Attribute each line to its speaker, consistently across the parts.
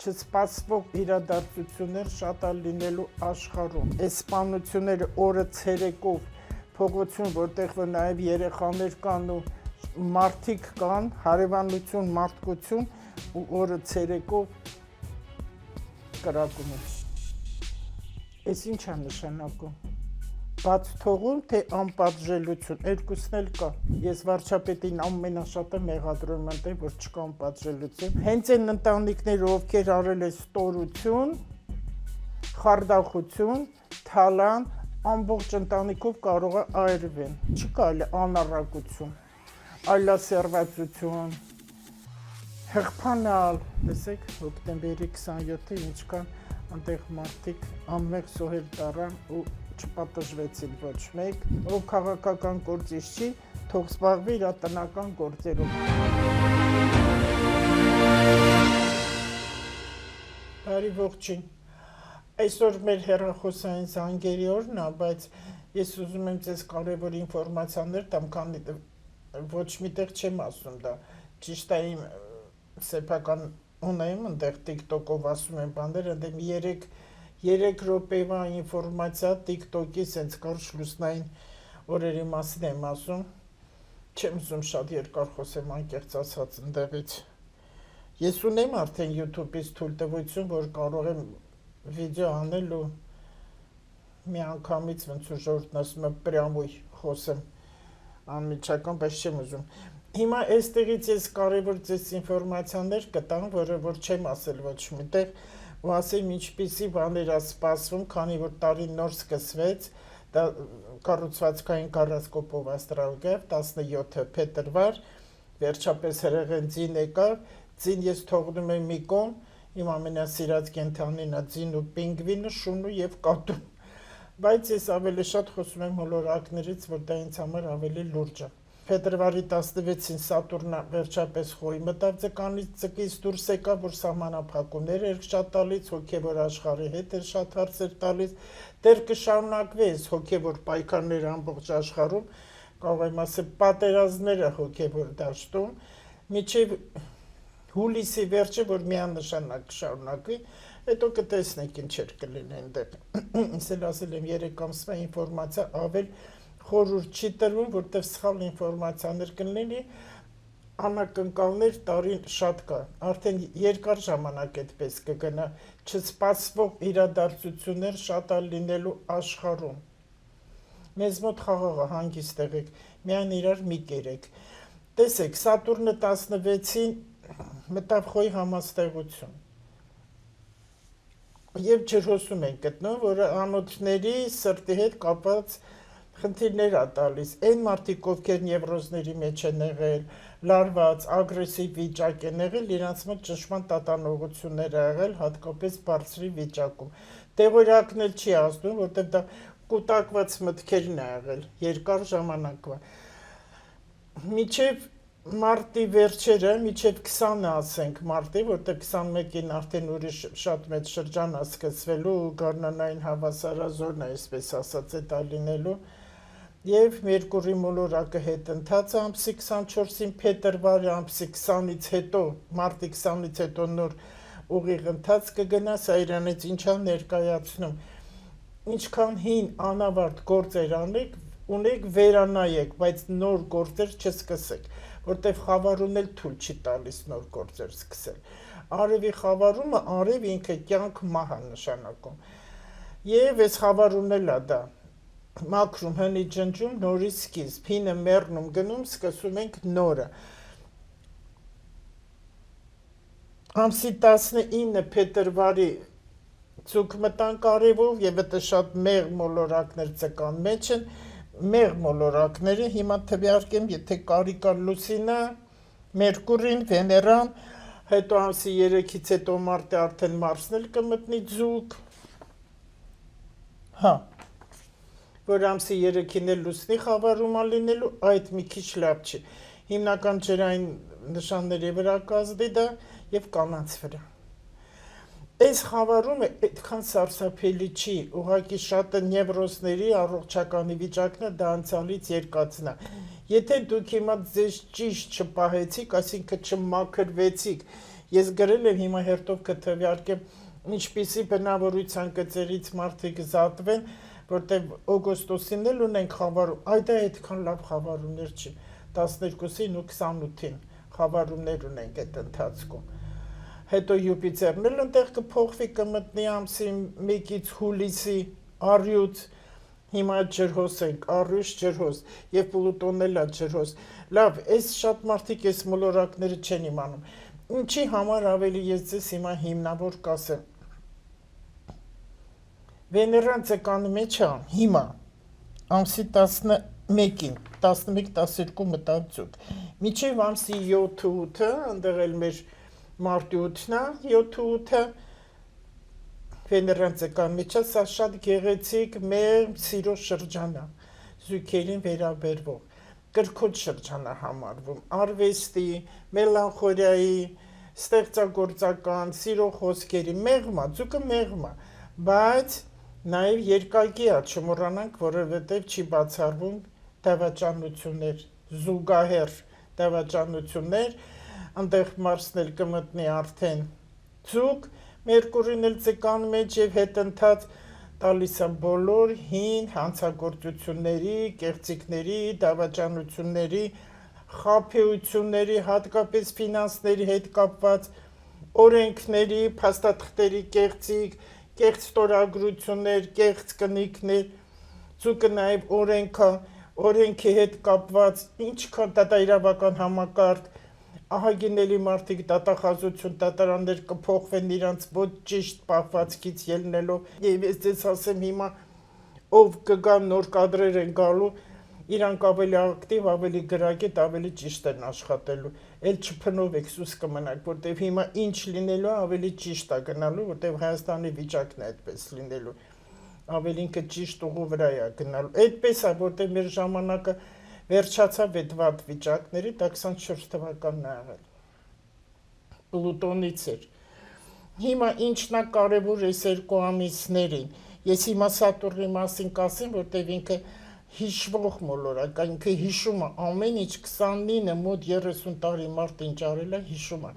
Speaker 1: Չսպասվող իրադարձություններ շատ է լինելու աշխարհում։ Այս սպանությունները օրը ցերեկով փողոցում, որտեղ որ նաև երեխաներ կան ու մարդիկ կան, հարևանություն, մարդկություն ու օրը ցերեկով կրակում են։ Այս ինչ է նշանակում։ Բաց թողում, թե անպատժելություն, երկուսն էլ կա։ Ես վարչապետին ամենաշատը մեղադրում եմ, որ չկա անպատժելություն։ Հենց այն ընտանիքները, ովքեր արել են ստորություն, խարդախություն, թալան, ամբողջ ընտանիքով կարող է այրվեն։ Չի կարելի անառակություն, այլասերվածություն, հղբանալ։ Տեսեք, հոկտեմբերի 27-ը ինչքան այնտեղ մարդիկ անմեղ սոհեր տարան ու չպատժվեցին ոչ մեկ, ով քաղաքական գործիչ չի, թող զբաղվի իր տնական գործերով։ Բարի ողջույն։ Այսօր մեր հեռախոսային զանգերի օրն է, բայց ես ուզում եմ ձեզ կարևոր ինֆորմացիաներ տամ, քանի ոչ միտեղ չեմ ասում դա։ Ճիշտ է, իմ սեփական ունեմ այնտեղ TikTok-ով ասում եմ բաներ, այնտեղ 3 րոպեվա ինֆորմացիա TikTok-ի սենց կարճ լուսնային օրերի մասին եմ ասում, չեմ ուզում շատ երկար խոսեմ անկեղծ ասած ընդեղից։ Ես ունեմ արդեն YouTube-ից թույլտվություն, որ կարող եմ վիդեո անել ու միանգամից ոնց որ ժողովուրդն ասում է պրյամույ խոսեմ անմիջական, բայց չեմ ուզում։ Հիմա այստեղից ես կարևոր ձեզ ինֆորմացիաներ կտամ, որը որ չեմ ասել ոչ միտեղ, ու ասեմ ինչպիսի բաներ է սպասվում, քանի որ տարին նոր սկսվեց, դա կառուցվածքային գարասկոպով աստրալգավ 17 փետրվար, վերջապես հրեղեն ձին եկավ, ձին ես թողնում եմ մի կողմ, իմ ամենասիրած կենդանին է ձին ու պինգվինը, շունը եւ կատուն, բայց ես ավելի շատ խոսում եմ հոլորակներից, որ դա ինձ համար ավելի լուրջ է։ Փետրվարի 16-ին Սատուրնը վերջապես խոյ մտավ ձկանից ձկից դուրս եկավ, որ սահմանափակումներ էր շատ տալիս, հոգևոր աշխարհի հետ էր շատ հարցեր տալիս, դեռ կշարունակվի այս հոգևոր պայքարները ամբողջ աշխարհում, կարող եմ ասել պատերազմները հոգևոր դաշտում, մինչև հուլիսի վերջը, որ միանշանակ կշարունակվի, հետո կտեսնենք ինչեր կլինի այնտեղ։ Ես էլ ասել եմ 3 ամսվա ինֆորմացիա ավել խորհուրդ չի տրվում, որտեղ սխալ ինֆորմացիաներ կլինի, անակնկալներ տարին շատ կա, արդեն երկար ժամանակ այդպես կգնա, չսպասվող իրադարձություններ շատ է լինելու աշխարհում։ Մեզ մոտ խաղաղ է, հանգիստ եղեք, միայն իրար մի կերեք։ Տեսեք, Սատուրնը 16-ին մտավ խոյ համաստեղություն։ Եվ ջրհոսում են գտնում, որ անոթների սրտի հետ կապված խնդիրներ է տալիս, այն մարդիկ, ովքեր նևրոզների մեջ են եղել, լարված, ագրեսիվ վիճակ են եղել, իրանց մոտ ճնշման տատանողություններ է եղել, հատկապես բարձրի վիճակում։ Տեղորակն էլ չի ազդում, որտեղ դա կուտակված մտքերն է եղել, երկար ժամանակվա։ Մինչև մարտի վերջերը, մինչև 20-ը ասենք մարտի, որտեղ 21-ին արդեն ուրիշ շատ մեծ շրջան է սկսվելու ու գարնանային հավասարազորն է, այսպես ասած, է լինելու, եւ Մերկուրի մոլորակը հետընթաց ամսի 24-ին փետրվարի ամսի 20-ից հետո, մարտի 20-ից հետո նոր ուղիղ ընթաց կգնա, սա իրանից ինչա ներկայացնում։ Ինչքան հին անավարտ գործեր ունեք, վերանայեք, բայց նոր գործեր չսկսեք, որտեղ խավարումն էլ թույլ չի տալիս նոր գործեր սկսել։ Արևի խավարումը, արև ինքը կյանք մահ է նշանակում։ Եվ այս խավարումն էլ է դա։ Մաքրում, հնի ջնջում, նորի սկիզբ, հինը մեռնում գնում, սկսում ենք նորը։ Ամսի 19 փետրվարի ցուկ մտան կարևոր եւ դա շատ մեղ մոլորակներ ցկան մեջ են, մեղ մոլորակները հիմա թվարկեմ, եթե կարիկա լուսինը, Մերկուրին, Վեներան, հետո ամսի 3-ից հետո մարտի արդեն Մարսն էլ կմտնի ցուկ։ Հա որ ամսի 3-ին էլ լուսնի խավարում է լինելու, այդ մի քիչ լավ չի։ Հիմնական ջրային նշանների վրա կազդի դա եւ կանանց վրա։ Այս խավարումը այդքան սարսափելի չի, ուղղակի շատ նևրոզների առողջականի վիճակն է դա անցյալից երկացնա։ Եթե դուք հիմա ձեզ ճիշտ չպահեցիք, այսինքն չմաքրվեցիք Ես գրել եմ հիմա հերթով կթվարկեմ ինչպիսի բնավորության գծերից մարդիկ զատվեն, որտեղ օգոստոսին էլ ունենք խավարում, այդ այդքան լավ խավարումներ չի, 12-ին ու 28-ին խավարումներ ունենք այդ ընթացքում։ Հետո Յուպիտերն էլ այնտեղ կփոխվի, կմտնի ամսի 1-ից հուլիսի առյուծ, հիմա ջրհոս ենք, առյուծ ջրհոս, եւ Պլուտոնն էլ է ջրհոս։ Լավ, այս շատ մարդիկ այս մոլորակները չեն իմանում։ Ինչի համար ավելի ես ձեզ հիմա հիմնավոր կասեմ։ Վեներան ցեկանի մեջ է հիմա ամսի 11-ին, 11-12 մտավ ծուտ։ Միջև ամսի 7-8-ը, այնտեղ էլ մեր մարտի 8-ն է, 7-8-ը Վեներան ցեկանի մեջ է, սա շատ գեղեցիկ մեր սիրո շրջան է, զույգերին վերաբերվող, կրկոտ շրջան է համարվում, արվեստի, մելանխոլիայի, ստեղծագործական, սիրո խոսքերի, մեղմա, ձուկը մեղմա, բայց նաև երկակի է, չմոռանանք, որովհետև չի բացառվում դավաճանություններ, զուգահեռ դավաճանություններ, այնտեղ Մարսն էլ կմտնի արդեն ձուկ, Մերկուրին էլ ցեկան մեջ եւ հետընթաց տալիս է բոլոր հին հանցագործությունների, կեղծիքների, դավաճանությունների, խաբեությունների, հատկապես ֆինանսների հետ կապված օրենքների, փաստաթղթերի կեղծիք, կեղծ ստորագրություններ, կեղծ կնիքներ, ցուկը նաև օրենքի հետ կապված ինչքան դատաիրավական համակարգ, ահագինելի մարդիկ դատախազություն, դատարաններ կփոխվեն իրանց ոչ ճիշտ պահվածքից ելնելով, եւ ես ձեզ ասեմ հիմա ով կգա նոր կադրեր են գալու, իրանք ավելի ակտիվ, ավելի գրագետ, ավելի ճիշտ են աշխատելու, էլ չփնովեք սուս կմնաք, որտեվ հիմա ինչ լինելու ավելի ճիշտ է գնալու, որտեվ Հայաստանի վիճակն է այդպես լինելու, ավելի ինքը ճիշտ ուղու վրա է գնալու, այդպես է, որտեվ մեր ժամանակը վերջացավ այդ վատ վիճակների, դա 24 թվականն է եղել, Պլուտոնից էր, հիմա ինչն է կարևոր այս երկու ամիսներին, ես հիմա Սատուրնի մասին կասեմ, որտեվ ինքը հիշվող մոլորակ, ինքը հիշում է ամեն ինչ 29 մոտ 30 տարի մարդ ինչ արել է հիշում է,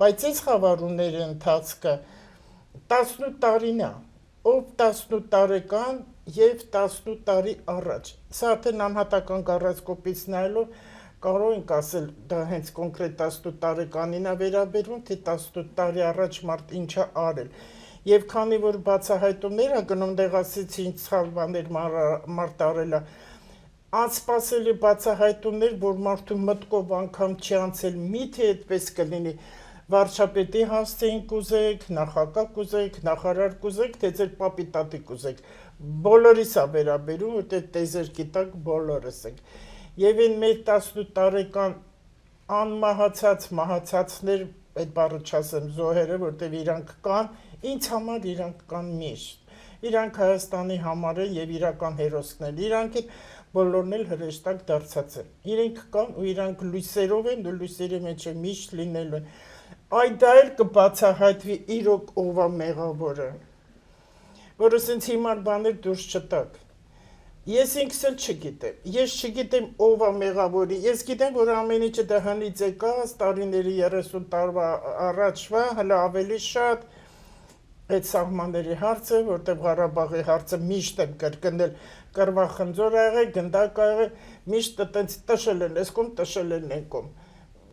Speaker 1: բայց այս խավարումների ընթացքը 18 տարին է, ով 18 տարեկան եւ 18 տարի առաջ, սա արդեն անհատական գառացկոպից նայելով կարող ենք ասել դա հենց կոնկրետ 18 տարեկանին է վերաբերվում, թե 18 տարի առաջ մարդ ինչ է արել, եւ քանի որ բացահայտումներ է գնում, դեղ ասեցի ինչ սխալ բաներ մարդ արել է, անսպասելի բացահայտումներ, որ մարդու մտքով անգամ չի անցել, միթե այդպես կլինի, վարչապետի հասցեին կուզեք, նախագահ կուզեք, նախարար կուզեք, թե ձեր պապի տատի կուզեք, բոլորիս է վերաբերում, որտեղ տեզեր գիտակ բոլորս ենք, եւ այն մեր 18 տարեկան անմահացած մահացածներ, այդ բառը չասեմ զոհերը, որտեղ իրանք կան, ինձ համար իրանք կան միշտ, իրանք Հայաստանի համար են եւ իրական հերոսներ, իրանք են բոլորն էլ հրեշտակ դարձած են, իրենք կան ու իրանք լույսերով են ու լույսերի մեջ է միշտ լինելու են, այդ դա էլ կբացահայտվի իրոք ով է մեղավորը, որը սենց հիմար բաներ դուրս չտակ, ես ինքս էլ չգիտեմ, ես չգիտեմ ով է մեղավորի, ես գիտեմ, որ ամեն ինչը դա հնից եկած, տարիների 30 տարվա առաջվա, հլա ավելի շատ, այդ սահմանների հարցը, որտեղ Ղարաբաղի հարցը միշտ եմ կրկնել, կռվախնձոր ա եղել, գնդակ ա եղել, միշտ տենց տշել են այս կողմ, տշել են այն կողմ,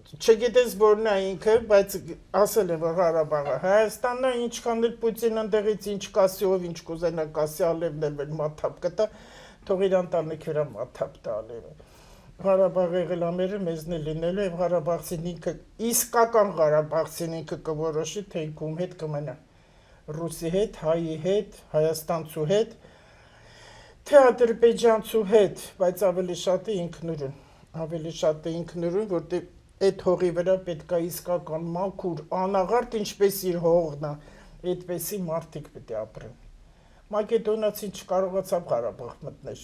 Speaker 1: չգիտես որն է ինքը, բայց ասել է, որ Ղարաբաղը Հայաստանն է, ինչքան էլ Պուտինը ընդեղից ինչ կասի, ով ինչ կուզենա կասի, Ալիևն էլ մաթափ կտա, թող իր ընտանիքի վրա մաթափ տա Ալիևը, Ղարաբաղը եղելամերը մեզն է լինելու եւ Ղարաբաղցին ինքը, իսկական Ղարաբաղցին ինքը կորոշի, թե ինքը ում հետ կմնա, ռուսի հետ, հայի հետ, հայաստանցու հետ, թե ադրբեջանցու հետ, բայց ավելի շատ է ինքնուրույն, որտեղ այդ հողի վրա պետք է իսկական մաքուր, անաղարտ, ինչպես իր հողն է, այդպեսի մարդիկ պետք է ապրեն։ Մակեդոնացին չկարողացավ Ղարաբաղ մտնել,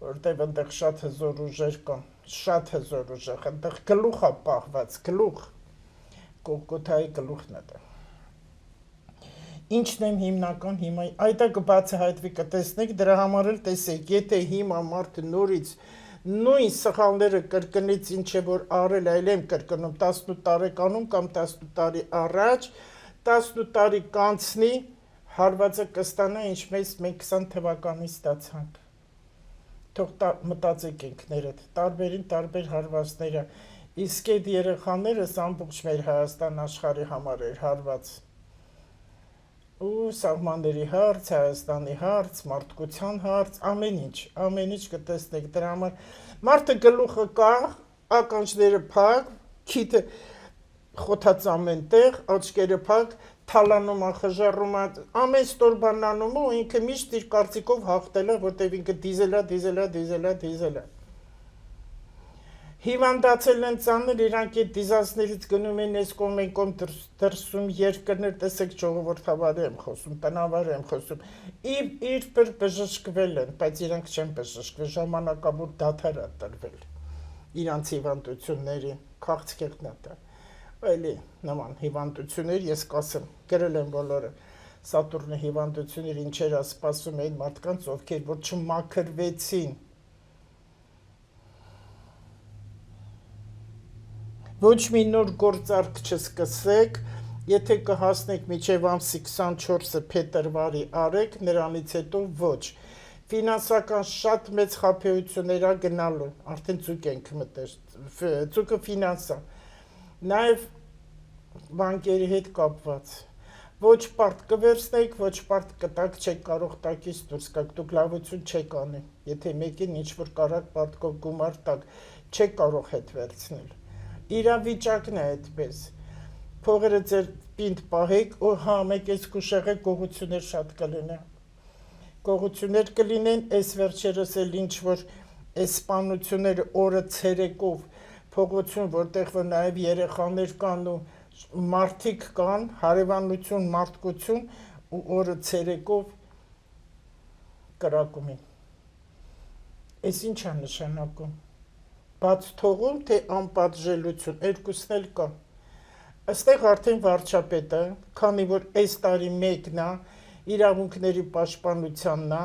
Speaker 1: որտեղ այնտեղ շատ հզոր ուժեր կան, այնտեղ գլուխ է պահված, գլուխ, Կողգոթայի գլուխն է դա։ Ինչն եմ հիմնական հիմա, այդա կբացահայտվի կտեսնեք, դրա համար էլ տեսեք, եթե հիմա մարդը նորից նույն սխալները կրկնից ինչ է որ արել, այլ եմ կրկնում 18 տարեկանում կամ 18 տարի առաջ, 18 տարի կանցնի, հարվածը կստանա ինչպես մենք 20 թվականի ստացանք։ Թող մտածեք ինքներդ, տարբերին տարբեր հարվածները, իսկ այդ երեխաներս ամբողջ մեր Հայաստան աշխարհի համար էր հարված։ Ու սահմանների հարց, Հայաստանի հարց, մարդկության հարց, ամեն ինչ կտեսնեք դրա համար մարդը գլուխը կա, ականջները փակ, քիթը խոթած ամեն տեղ, աչքերը փակ, թալանում ախժառում, ամեն ստոր բան անում ու ինքը միշտ իր կարծիքով հաղթել է, որտեղ ինքը դիզել է։ Հիվանդացել են ծանր, իրանք այդ դիզասներից գնում են այս կողմ են կողմ դրսում երկրներ, տեսեք ժողովրդավարի եմ խոսում, տնավարի եմ խոսում, իր պր բժշկվել են, բայց իրանք չեն բժշկվել, ժամանակավոր դադար է տրվել իրանց հիվանդությունների, քաղցկեղն է դա, այլի նման հիվանդություններ, ես կասեմ, գրել են բոլորը, Սատուրնի հիվանդություններ ինչեր սպասում էին մարդկանց, ովքեր որ չմաքրվեցին, ոչ մի նոր գործարք չսկսեք, եթե կհասնեք մինչև ամսի 24-ը փետրվարի արեք, նրանից հետո ոչ։ Ֆինանսական շատ մեծ խաբեություններ ա գնալու, արդեն ծուկ ենք մտել, ծուկը ֆինանսա, նաև բանկերի հետ կապված։ Ոչ պարտ կվերցնեք, ոչ պարտ կտակ, չեք կարող տակից դուրս գաք, դուք լավություն չեք անի, եթե մեկին ինչ-որ կարակ պարտքով գումար տակ, չեք կարող հետ վերցնել։ Իրավիճակն է այդպես, փողերը ձեր պինդ պահեք, ու հա մեկ ես կուշեղեք գողություններ շատ կլինեն, գողություններ կլինեն, այս վերջերս էլ ինչ-որ այս սպանությունները օրը ցերեկով փողոցում, որտեղ որ նաև երեխաներ կան ու մարդիկ կան, հարևանություն, մարդկություն ու օրը ցերեկով կրակում են, այս ինչ է նշանակում, բաց թողում, թե անպատժելություն, երկուսն էլ կա, այստեղ արդեն վարչապետը, քանի որ այս տարի մեկն է, իրավունքների պաշտպանությանն է,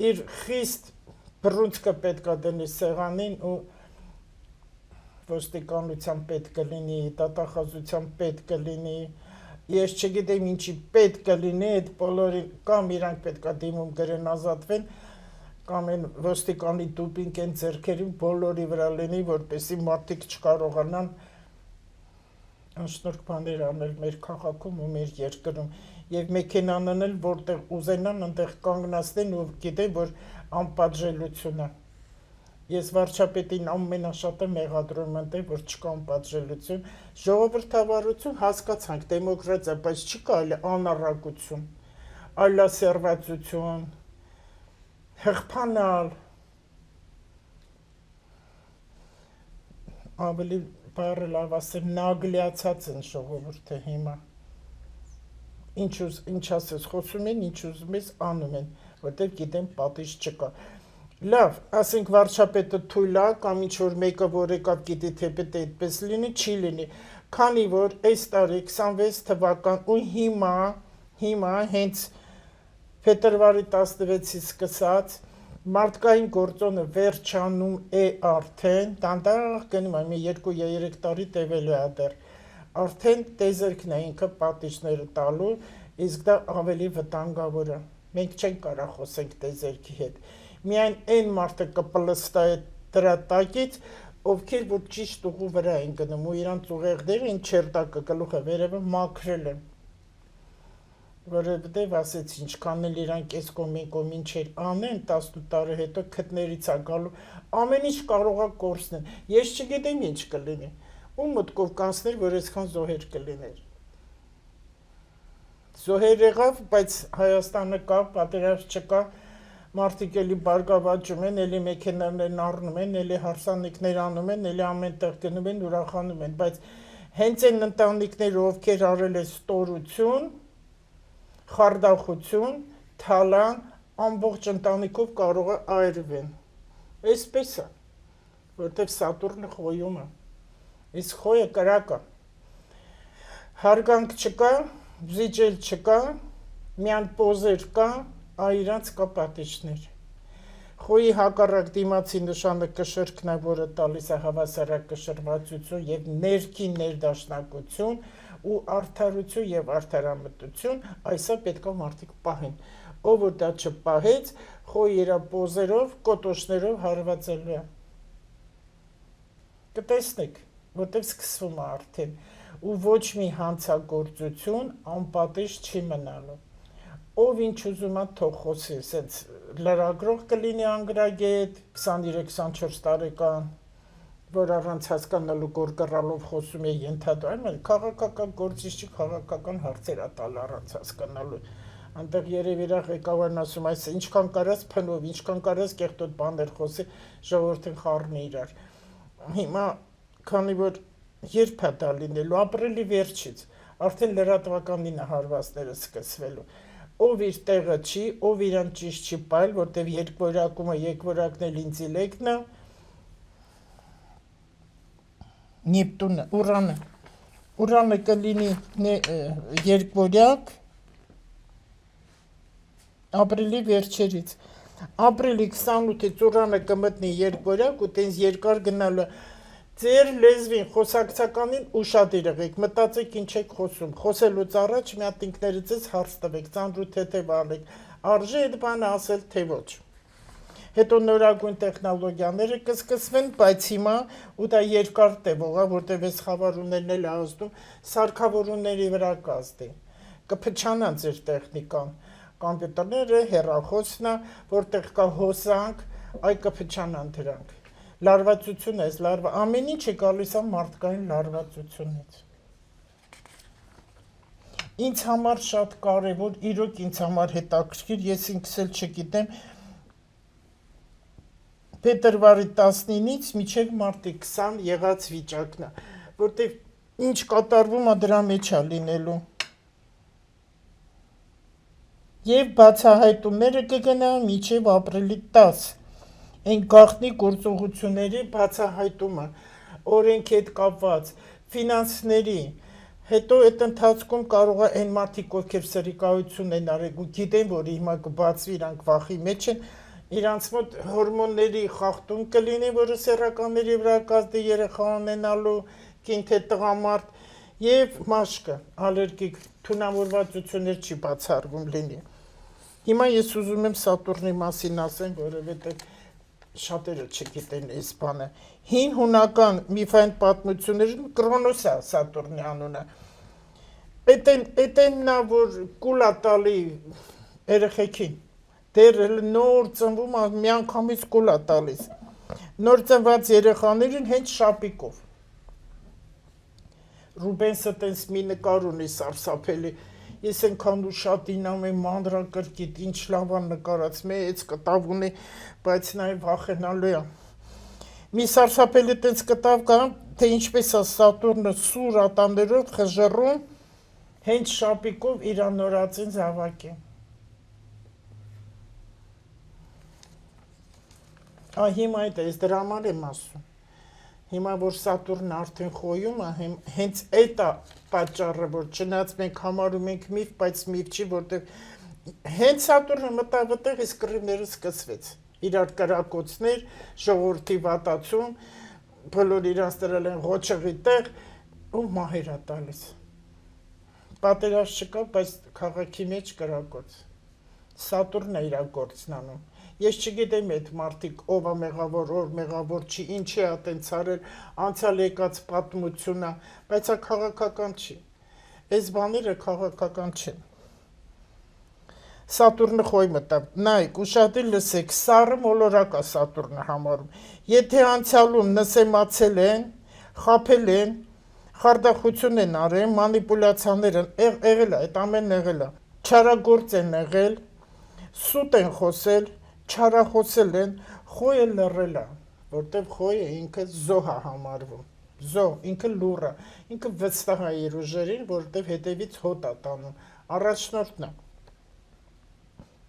Speaker 1: իր խիստ բռունցքը պետք է դնի սեղանին ու ոստիկանության պետք կլինի, դատախազության պետք կլինի, ես չգիտեմ ինչի պետք կլինի, այդ բոլորին կամ իրանք պետք է դիմում գրեն ազատվեն, կամ են ոստիկանի դուպինգ են ձեռքերին բոլորի վրա լինի, որպեսզի մարդիկ չկարողանան անշնորհք բաներ անել մեր քաղաքում ու մեր երկրում եւ մեքենան անել, որտեղ ուզենան, այնտեղ կանգնացնեն ու գիտեն, որ անպատժելություն է։ Ես վարչապետին ամենաշատը մեղադրում եմ, որ չկա անպատժելություն, ժողովրդավարություն հասկացանք, դեմոկրատիա, բայց չի կարելի անառակություն, այլասերվածություն, հղբանալ, ավելի բառը լավ ասեմ, նագլիացած են ժողովուրդը հիմա, ինչ ասես խոսում են, ինչ ուզում ես անում են, որտեղ գիտեն պատիժ չկա, լավ, ասենք վարչապետը թույլ է, կամ ինչ-որ մեկը, որ եկավ գիտի թե պետք է այդպես լինի, չի լինի, քանի որ այս տարի 26 թվական ու հիմա հենց փետրվարի 16-ից սկսած մարդկային գործոնը վերջանում է արդեն, դանդաղ գնում է, մի 2-3 տարի տևելու է դեռ, արդեն տեզերքն է ինքը պատիժները տալու, իսկ դա ավելի վտանգավոր է, մենք չենք կարող խոսենք տեզերքի հետ, միայն այն մարդը կպլստա է դրա տակից, ովքեր որ ճիշտ ուղու վրա են գնում ու իրանց ուղեղները ինչ չերտակը գլուխը վերևը մաքրել են, որովհետև ասեց ինչքան էլ իրանք այս կոմին չեր անեն 18 տարի հետո քթներից է գալու ամեն ինչ կարող է կորցնել ես չգիտեմ ինչ կլինի ու մտքով կանցներ որ այսքան զոհեր կլիներ զոհեր եղավ բայց Հայաստանը կա պատերազմ չկա մարդիկ էլի բարգավաճում են, էլի մեքենաներն առնում են, էլի հարսանիքներ անում են, էլի ամեն տեղ գնում են, ուրախանում են, բայց հենց այն ընտանիքները, ովքեր արել են ստորություն, խարդախություն, թալան, ամբողջ ընտանիքով կարող է այրվեն։ Այսպես է, որտեղ Սատուրնը խոյում է, իսկ խոյը կրակ է։ Հարգանք չկա, զիջել չկա, միան պոզեր կա, իրանց կա պատիժներ, Խոյի հակառակ դիմացի նշանը կշռքն է, որը տալիս է հավասարակշռվածություն եւ ներքին ներդաշնակություն ու արդարություն եւ արդարամտություն, այսա պետք է մարդիկ պահեն։ Ով որ դա չպահեց, խոյի իր պոզերով, կոտոշներով հարվածելու է։ Կտեսնեք, որտեղ սկսվում է արդեն, ու ոչ մի հանցագործություն անպատիժ չի մնալու։ Ով ինչ ուզում է թող խոսի, ասենց լրագրող կլինի անգրագետ, 23-24 տարեկան, որ առանց հասկանալու գորգռալով խոսում է ենթադրում, քաղաքական գործիչի քաղաքական հարցեր է տալ առանց հասկանալու։ Անտեղ երևի իր ղեկավարն ասում, այս ինչքան կարած փնով, ինչքան կարած կեղտոտ բաներ խոսի, ժողովրդին խառնի իրար։ Հիմա քանի որ երբ է դա լինելու, ապրիլի վերջից, արդեն լրատվականին է հարվածները սկսվելու։ Ով իր տեղը չի, ով իրան ճիշտ չի պայել, որտեվ երկվորակումը երկվորակն էլ ինտելեկտն է, Նեպտունը, Ուրանը կլինի երկվորյակ ապրիլի վերջերից։ Ապրիլի 28-ից Ուրանը կմտնի երկվորյակ ու տենց երկար գնալու ձեր լեզվին, խոսակցականին ուշադիր եղեք, մտածեք ինչ եք խոսում, խոսելուց առաջ մի հատ ինքներդ ձեզ հարց տվեք, ծանրութեթև արեք, արժե այդ բանը ասել թե ոչ։ Հետո նորագույն տեխնոլոգիաները կսկսվեն, բայց հիմա ու դա երկար տևող է, որտեղ այս խավարումներն էլ ազդում, սարքավորումների վրա կազդի, կփչանան ձեր տեխնիկան, կոմպյուտերները, հեռախոսն է, որտեղ կա հոսանք, այ կփչանան դրանք։ Լարվածություն ես, ամեն ինչ է գալիս է մարդկային լարվածությունից։ Ինձ համար շատ կարևոր, իրոք ինձ համար հետաքրքիր, ես ինքս էլ չգիտեմ, փետրվարի 19-ից մինչև մարտի 20 եղած վիճակն է, որտեղ ինչ կատարվում է դրա մեջ է լինելու։ Եվ բացահայտումները կգնա մինչև ապրիլի 10։ Այն գաղտնի գործողությունների բացահայտումը, օրենքի հետ կապված, ֆինանսների, հետո այդ ընթացքում կարող է այն մարդիկ, ովքեր սրիկայություն են արել ու գիտեն, որ հիմա կբացվի, իրանք վախի մեջ են, իրանց մոտ հորմոնների խախտում կլինի, որը սեռականների վրա կազդի երեխա ունենալու, կին թե տղամարդ, եւ մաշկը, ալերգիկ թունավորվածություններ չի բացառվում լինի։ Հիմա ես ուզում եմ Սատուրնի մասին ասեմ, որովհետեւ շատերը չգիտեն այս բանը։ Հին հունական միֆային պատմություններում Կրոնոս է Սատուրնի անունը։ Էտեն նա որ կուլա տալի երեխեքին, դեռ նոր ծնվում է միանգամից կուլա տալիս։ Նոր ծնված երեխաներին հենց շապիկով։ Ռուբենսը տենց մի նկար ունի սարսափելի։ Ես այնքան ու շատ ինամ եմ մանրակրկիտ, ինչ լավ է նկարած, մեծ կտավ ունի, բայց նաև վախենալու է։ Մի սարսափելի տենց կտավ կա, թե ինչպես է Սատուրնը սուր ատամներով խժռում, հենց շապիկով իր նորածին զավակի։ Հիմա այդ է, դրա համար եմ ասում։ Հիմա որ Սատուրնը արդեն խոյում է, հենց այդ է պատճառը, որ չնայած մենք համարում ենք միֆ, բայց միֆ չի, որտեղ հենց Սատուրնը մտավ այդտեղ, իսկ կռիվները սկսվեց։ Իրար կրակոցներ, ժողովրդի վատացում, բոլոր իրանց դրել են ղոչղի տեղ ու մահեր է տալիս։ Պատերազմ չկա, բայց քաղաքի մեջ կրակոց։ Սատուրնն է իր գործն անում։ Ես չգիտեմ այդ մարդիկ ով է մեղավոր, ով մեղավոր չի, ինչի է տենց արել, անցյալ եկած պատմությունը, բայց դա քաղաքական չի։ Այս բաները քաղաքական չեն։ Սատուրնը խոյ մտավ, նայեք, ուշադիր լսեք, սառը մոլորակ է Սատուրնը համարում։ Եթե անցյալում նսեմացել են, խաբել են, խարդախություն են արել, մանիպուլյացիաներ են եղել է, այդ ամենն եղել է։ Չարագործ են եղել, սուտ են խոսել, չարախոսել են, խոյը լռել է, որտեղ խոյը ինքը զոհ է համարվում, զոհ, ինքը լուռ է, ինքը վստահ է իր ուժերին, որտեղ հետևից հոտ է տանում, առաջնորդն է,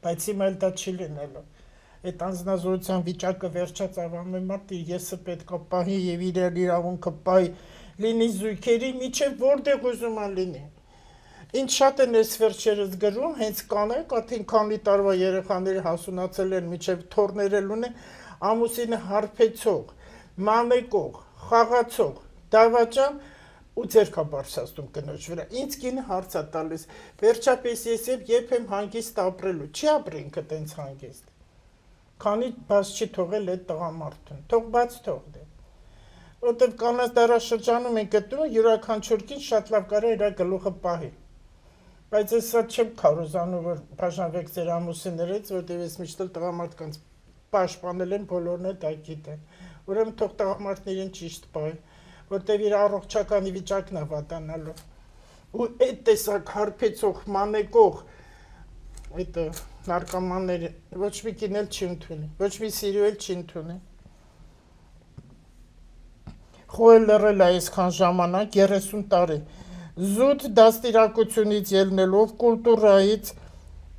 Speaker 1: բայց հիմա էլ դա չի լինելու, այդ անձնազոհության վիճակը վերջած ավանում է մարդի, եսը պետք է պահի և իրավունքը պահի, լինի զույգերի միջև որտեղ ուզում է լինի, Ինչ շատ են այս վերջերս գրում, հենց կանայք, արդեն քանի տարվա երեխաները հասունացել են, միջև թորներել ունեն, ամուսինը հարբեցող, մանեկող, խաղացող, դավաճան ու ձերքա բարձրացնում կնոջ վրա։ Ինձ կինը հարց է տալիս, վերջապես ես երբ եմ հանգիստ ապրելու, չի ապրենք այտենց հանգիստ։ Քանի բաց չի թողել այդ տղամարդուն, թող բաց թող դե։ Որտեվ կանանց դարաշրջանում են գտնում, յուրաքանչյուր կին շատ լավ կարա իր գլուխը պահի։ Բայց ես սա չեմ քարոզանում, որ բաժանվեք ձեր ամուսիններից, որտեվ ես միշտ տղամարդկանց պաշտպանել եմ, բոլորն էլ դա գիտեն։ Ուրեմն թող տղամարդն իրեն ճիշտ պահի, որտեվ իր առողջական վիճակն է վատանալու։ Ու այդ տեսակ հարբեցող, մանեկող, այդ նարկոմանները ոչ մի կին էլ չի ընդունի, ոչ մի սիրու էլ չի ընդունի։ Խոյել լռել է այսքան ժամանակ, 30 տարի, զուտ դաստիարակությունից ելնելով, կուլտուրայից,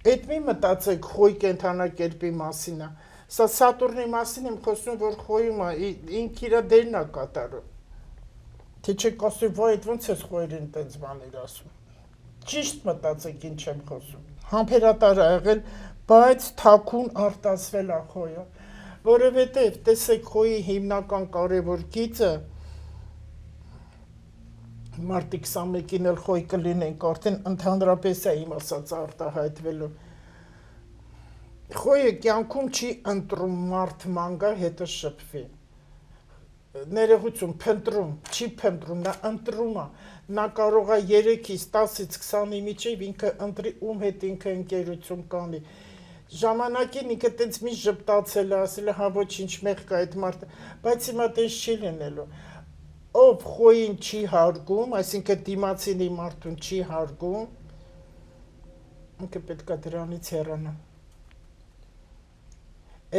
Speaker 1: այդ մի մտածեք խոյ կենթանակերպի մասին է, սա Սատուրնի մասին եմ խոսում, որ խոյում է, ինք իրա դերն է կատարում, թե չեք ասում, վայ, այդ ոնց ես խոյերին տենց բաներ ասում, ճիշտ մտածեք ինչ եմ խոսում, համբերատար է եղել, բայց թաքուն արտասվել է խոյը, որովհետև տեսեք խոյի հիմնական կարևոր գիծը մարտի 21-ին էլ խոյ կլինենք, արդեն ընդհանրապես է իմ ասած արտահայտվելու։ Խոյը կյանքում չի ընտրում մարդ մանգա հետը շփվի։ Ներողություն, փնտրում, չի փնտրում, նա ընտրում է։ Նա կարող է 3-ից 10-ից 20-ի միջև ինքը ընտրի ում հետ ինքը ընկերություն կանի։ Ժամանակին ինքը տենց մի ժպտացել է, ասել է, հա ոչինչ մեղք է այդ մարդը, բայց հիմա տենց չի լինելու։ Ով խոյին չի հարգում, այսինքն դիմացինի մարդուն չի հարգում, ինքը պետք է դրանից հեռանա։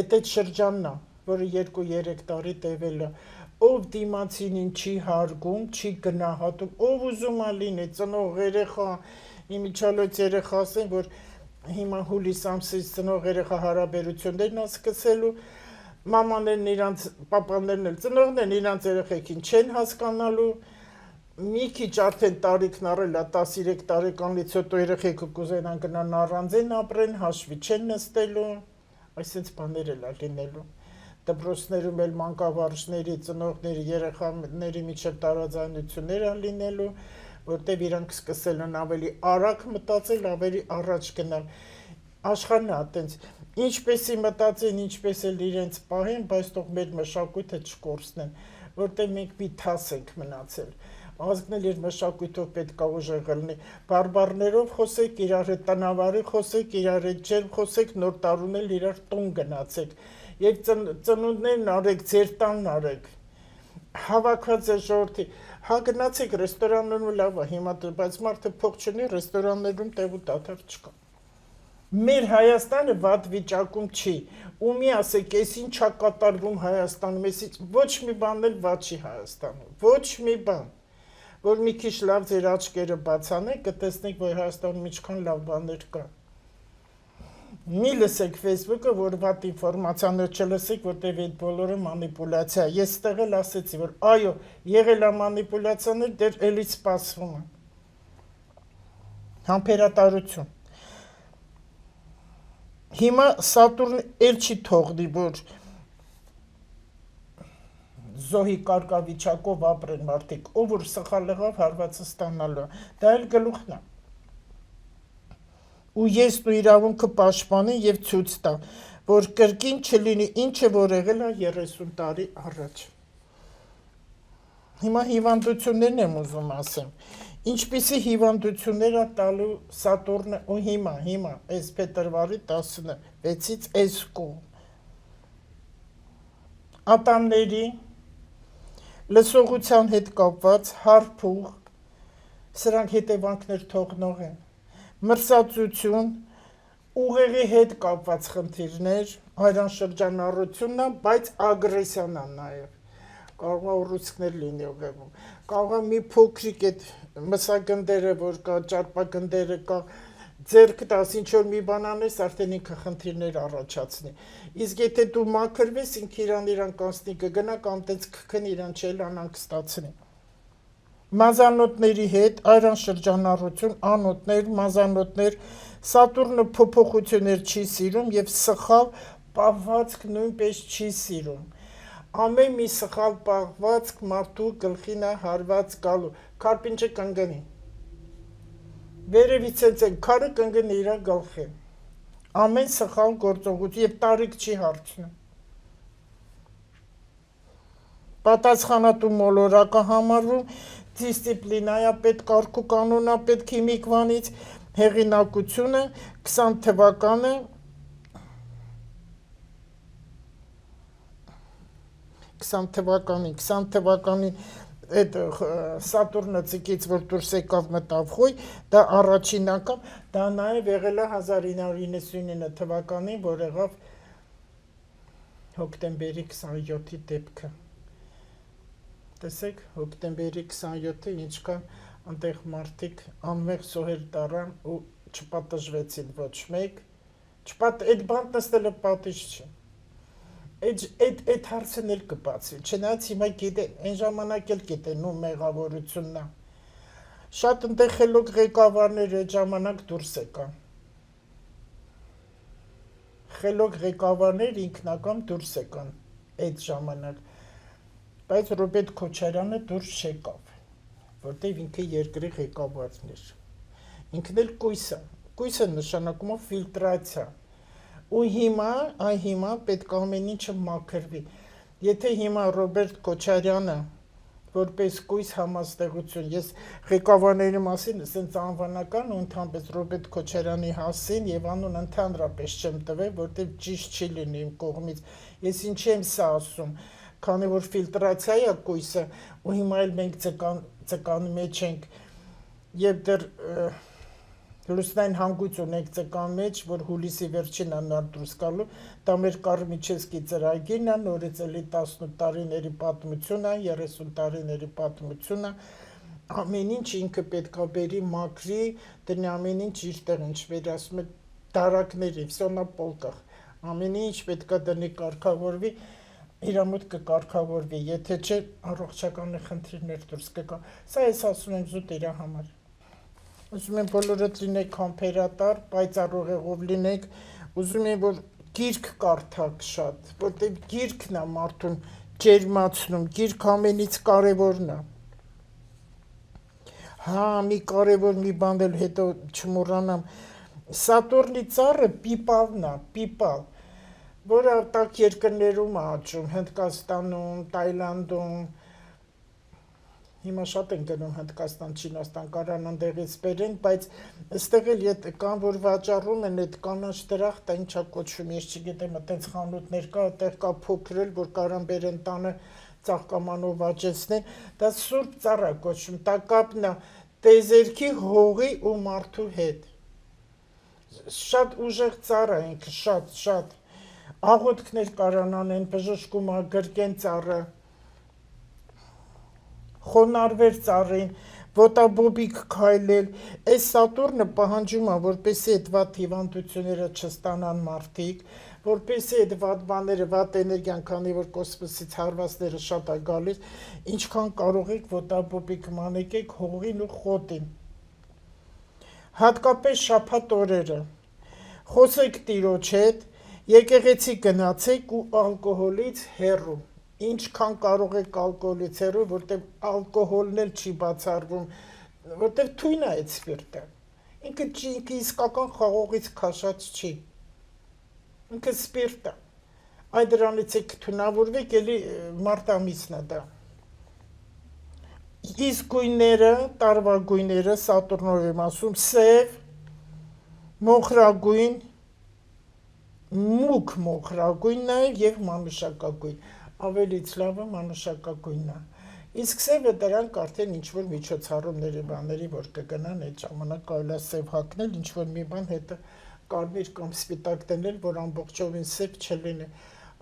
Speaker 1: Այդ շրջանն է, որը 2-3 տարի տևել է, ով դիմացինին չի հարգում, չի գնահատում, ով ուզում է լինի, ծնող երեխա, իմիջալոց երեխա ասեն, որ հիմա հուլիս ամսից ծնող երեխա հարաբերություններն է սկսելու, մամաներն իրանց, պապաներն էլ ծնողներն իրանց երեխեքին չեն հասկանալու, մի քիչ արդեն տարիքն առել է 13 տարեկանից հետո երեխեքը կուզենան գնան առանձին ապրեն, հաշվի չեն նստելու, այսպես բաներ էլ է լինելու։ Դպրոցներում էլ մանկավարժների, ծնողների, երեխաների միջև տարաձայնություններ են լինելու, որտեղ իրանք սկսել են ավելի արագ մտածել, ավելի առաջ գնալ։ Աշխարհն է այտենց ինչպեսի մտածեն, ինչպես էլ իրենց պահեն, բայց թող մեր մշակույթը չկորցնեն, որտեղ մենք մի թաս ենք մնացել։ Ազգն էլ իր մշակույթով պետք է ուժեղ լինի։ Բարբառներով խոսեք, իրար հետ տնավարի խոսեք, իրար հետ ջերմ խոսեք, նոր տարուն էլ իրար տուն գնացեք։ Եվ ծնունդներն արեք, ձեր տանն արեք։ Հավաքված է ժողովրդի։ Հա գնացեք ռեստորաններում լավ է, հիմա բայց մարդը փող չունի, ռեստորաններում տեղ ու դադար չկա։ Մեր Հայաստանը վատ վիճակում չի, ու մի ասեք, ես ինչ է կատարվում Հայաստանում, ես ոչ մի բան էլ վատ չի Հայաստանում, ոչ մի բան, որ մի քիչ լավ ձեր աչքերը բացանեք, կտեսնեք, որ Հայաստանում ինչքան լավ բաներ կա։ Մի լսեք Facebook-ը, որ վատ ինֆորմացիաներ չլսեք, որտեղ այդ բոլորը մանիպուլյացիա է։ Ես ստեղ էլ ասեցի, որ այո, եղել է մանիպուլյացիաներ, դեռ էլի սպասվում է։ Համբերատարություն։ Հիմա Սատուրն էլ չի թողնի, որ զոհի կարգավիճակով ապրեն մարդիկ, ով որ սխալ եղավ հարվածը ստանալու, դա էլ գլուխն է։ Ու ես ու իրավունքը պաշտպանի եւ ցույց տա, որ կրկին չլինի ինչը որ եղել է 30 տարի առաջ։ Հիմա հիվանդություններն եմ ուզում ասեմ։ Ինչպիսի հիվանդություններ է տալու Սատուրնը ու հիմա, այս փետրվարի 16-ից այս կողմ։ Ատամների, լսողության հետ կապված հարփուղ, սրանք հետևանքներ թողնող են, մրսածություն, ուղեղի հետ կապված խնդիրներ, հայրան շրջանառությունն է, բայց ագրեսիան է նաև։ Կարող է ուռուցքներ լինի ուղեղում, կարող է մի փոքրիկ այդ մսագնդերը, որ կա, ճարպագնդերը կա, ձեռքը տաս ինչ-որ մի բան անես, արդեն ինքը խնդիրներ առաջացնի։ Իսկ եթե դու մաքրվես, ինքը իրան կանցնի կգնա կամ տենց քքն իրան չել անանք ստացնի։ մազանոթների հետ, այրան շրջանառություն, անոթներ, մազանոթներ, Սատուրնը փոփոխություններ չի սիրում եւ սխալ պահվածք նույնպես չի սիրում։ Ամեն մի սխալ պահվածք մարդու գլխին է հարված գալու, կարպինչը կընկնի։ Վերևից են քարը կընկնի իր գլխին։ Ամեն սխալ գործողություն եւ տարիք չի հարցնում։ Պատասխանատու մոլորակը համարվում, դիսցիպլինայա պետ, կարգու կանոնա պետ հիմիկվանից, հեղինակությունը 20 թվականը 20 թվականի այդ Սատուրնը ցիկից որ դուրս եկավ մտավ խույ, դա առաջին անգամ, դա նաև եղել է 1999 թվականին, որ եղավ հոկտեմբերի 27-ի դեպքը։ Տեսեք, հոկտեմբերի 27-ը ինչքան այնտեղ մարդիկ անմեղ սոհեր տարան ու չպատժվեցին ոչ մեկ, այդ բան նստելը պատիժ չի։ Այդ հարցն էլ կբացվի, չնայած հիմա գիտեն, այն ժամանակ էլ գիտեն ու մեղավորությունն է։ Շատ այնտեղ խելոք ղեկավարներ այդ ժամանակ դուրս եկան։ Խելոք ղեկավարներ ինքնական դուրս եկան այդ ժամանակ, բայց Ռոբերտ Քոչարյանը դուրս չեկավ, որտեղ ինքը երկրի ղեկավարն էր։ Ինքն էլ կույսը նշանակում է ֆիլտրացիա։ Ու հիմա պետք է ամեն ինչը մաքրվի։ Եթե հիմա Ռոբերտ Քոչարյանը որպես կույս համաստեղություն, ես ղեկավարների մասին ասենց անվանական ու ընդհանրապես Ռոբերտ Քոչարյանի հասին եւ անուն ընդհանրապես չեմ տվել, որտեղ ճիշտ չի լինի իմ կողմից։ Ես ինչի եմ սա ասում, քանի որ ֆիլտրացիա է կույսը, ու հիմա էլ մենք ցկանի մեջ ենք եւ դեռ լուսնային հանգույց ունենք ցկան մեջ, որ հուլիսի վերջին անար դուրս գալու, դա մեր Կարմիչեսկի ծրագիրն է, նորից էլի 18 տարիների պատմությունը, 30 տարիների պետությունը, ամեն ինչ ինքը պետքա բերի մաքրի, դնի ամեն ինչ իր տեղ, ինչպես ասում են, դարակների, վսյոնա պոլկախ, ամեն ինչ պետքա դնի կարգավորվի, իր մոտ կկարգավորվի, եթե չէ առողջականի խնդիրներ դուրս կգա։ Սա ես ասում եմ զուտ իր համար։ Ուզում եմ բոլորդ լինեք համբերատար, պայծառ լինեք, ուզում եմ որ գիրք կարդաք շատ, որտեղ գիրքն է մարդուն ջերմացնում, գիրք ամենից կարևորն է։ Հա, մի կարևոր մի բան էլ հետո չմոռանամ, Սատուրնի ծառը պիպալն է, պիպալ, որը տակ երկրներում է աճում, Հնդկաստանում, Թայլանդում, հիմա շատ են գնում Հնդկաստան, Չինաստան, կարան ընդեղից բերեն, բայց այստեղ էլ կան, որ վաճառում են այդ կանաչ դրախտը, ինչա կոչվում, ես չգիտեմ, այդպես խանութներ կա, այդտեղ կա փոքրել, որ կարան բերեն տանը ծաղկամանով վաճեցնեն, դա սուրբ ծառ է կոչվում, դա կապն է տեզերքի, հողի ու մարդու հետ։ Շատ ուժեղ ծառ է ինքը, շատ, աղոթքներ կարան անեն, բժշկում գրկեն ծառը, խոնարհվեր ծառին, ոտաբոբիկ քայլել, այս Սատուրնը պահանջում է, որպեսզի այդ վատ հիվանդությունները չստանան մարդիկ, որպեսզի այդ վատ բաները, վատ էներգիան, քանի որ կոսմոսից հարվածները շատ է գալիս, ինչքան կարող եք ոտաբոբիկ մանեկեք հողին ու խոտին։ Հատկապես շաբաթ օրերը, խոսեք Տիրոջ հետ, եկեղեցի գնացեք ու ալկոհոլից հեռու։ Ինչքան կարող եք ալկոհոլից հեռու, որտեղ ալկոհոլն էլ չի բացառվում, որտեղ թույն է այդ սպիրտը։ Ինքը իսկական խաղողից քաշած չի։ Ինքը սպիրտ է։ Այդ դրանից եք թունավորվեք, էլի մարտ ամիսն է դա։ Իսկ գույները, տարվա գույները, Սատուրնով եմ ասում, սև, մոխրագույն, մուգ մոխրագույն նաև եւ մանուշակագույն, ավելից լավը մանուշակագույնն է։ Իսկ սևը դրանք արդեն ինչ-որ միջոցառումների բաների, որ կգնան այդ ժամանակ կարելի է սև հագնել, ինչ-որ մի բան հետը կարմիր կամ սպիտակ դնել, որ ամբողջովին սև չլինի։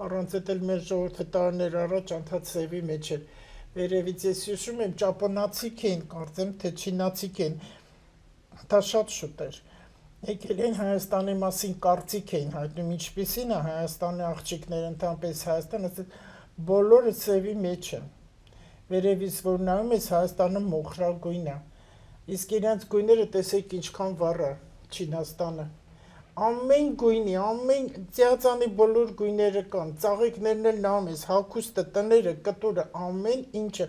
Speaker 1: Առանց այդ էլ մեր ժողովուրդը տարիներ առաջ անդադ սևի մեջ էր։ Վերևից ես հիշում եմ, ճապոնացիք էին, կարծեմ, թե չինացիք են, դա շատ շուտ էր։ Եկել են Հայաստանի մասին կարծիք էին հայտնում, ինչպիսին է Հայաստանի աղջիկները, ընդհանրապես Հայաստան, բոլորը սևի մեջ են։ Վերևից որ նայում ես Հայաստանը մոխրագույն է։ Իսկ իրենց գույները տեսեք ինչքան վառ է Չինաստանը։ Ամեն գույնի, ամեն ծիածանի բոլոր գույները կան, ծաղիկներն էլ նայում ես, հագուստը, տները, կտուրը, ամեն ինչը։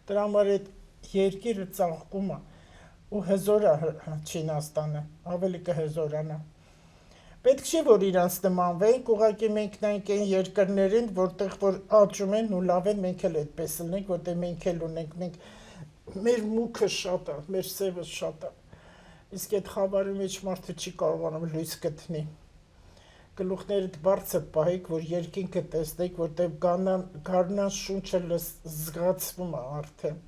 Speaker 1: Դրա համար այդ երկիրը ծաղկում է ու հզոր է Չինաստանը, ավելի կհզորանա։ Պետք չի որ իրանց նմանվենք, ուղղակի մենք նայենք այն երկրներին, որտեղ որ աճում են ու լավ են, մենք էլ այդպես լինենք, որտեղ մենք էլ ունենք, մեր մուքը շատ է, մեր սևը շատ է։ Իսկ այդ խավարի մեջ մարդը չի կարողանում լույս գտնի։ Գլուխներդ բարձր պահեք, որ երկինքը տեսնեք, որտեղ գարնան շունչը զգացվում է արդեն։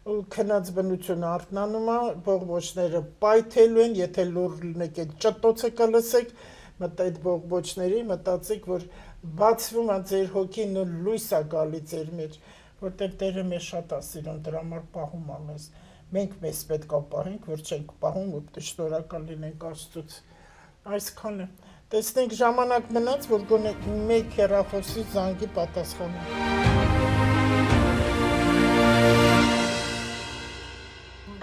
Speaker 1: Ու քնած բնությունը արթնանում է, բողբոջները պայթելու են, եթե լուր լինեք այդ ճտոցը կլսեք, այդ բողբոջների մտածեք, որ բացվում է ձեր հոգին ու լույս է գալի ձեր մեջ, որտեղ Տերը մեզ շատ է սիրում, դրա համար պահում է մեզ։ Մենք մեզ պետք է պահենք, որ չենք պահում ու շնորհակալ լինենք Աստծուց։ Այսքանը։ Տեսնենք ժամանակ մնաց, որ գոնե մեկ հեռախոսի զանգի պատասխանը։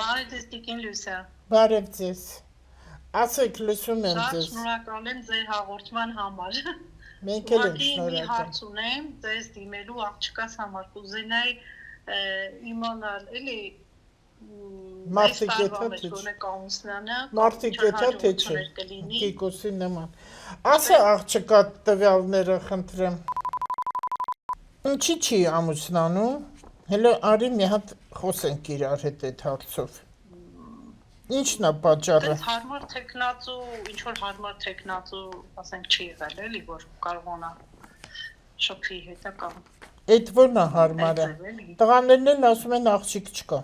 Speaker 2: Բարև ձեզ Տիկին Լուսա։
Speaker 1: Բարև ձեզ։ Ասեք, լսում եմ
Speaker 2: Շատ
Speaker 1: ձեզ։
Speaker 2: շնորհակալ եմ ձեր հաղորդման համար։
Speaker 1: Մենք էլ ենք
Speaker 2: Մի
Speaker 1: շնորհակալ։
Speaker 2: հարց ունեմ ձեզ դիմելու աղջկաս համար։ Կուզենայի իմանալ, էլի
Speaker 1: Մարդիկ եթա թե
Speaker 2: գոնե կաունսլանը,
Speaker 1: Մարդիկ եթա թե չէ։
Speaker 2: կլինի։
Speaker 1: Կիկոսի նման։ Ասա աղջկա տվյալները խնդրեմ։ Ինչի չի ամուսնանում։ Հələ արի մի հատ խոսենք իրար հետ այդ հարցով։ Ինչն է պատճառը։
Speaker 2: Դες հարմար տեխնացու, ինչ որ հարմար տեխնացու, ասենք չի եղել, էլի որ կարողանա շփի հետա կամ
Speaker 1: Այդ որն է հարմարը։ Տղաներն էլ ասում են աղջիկ չկա։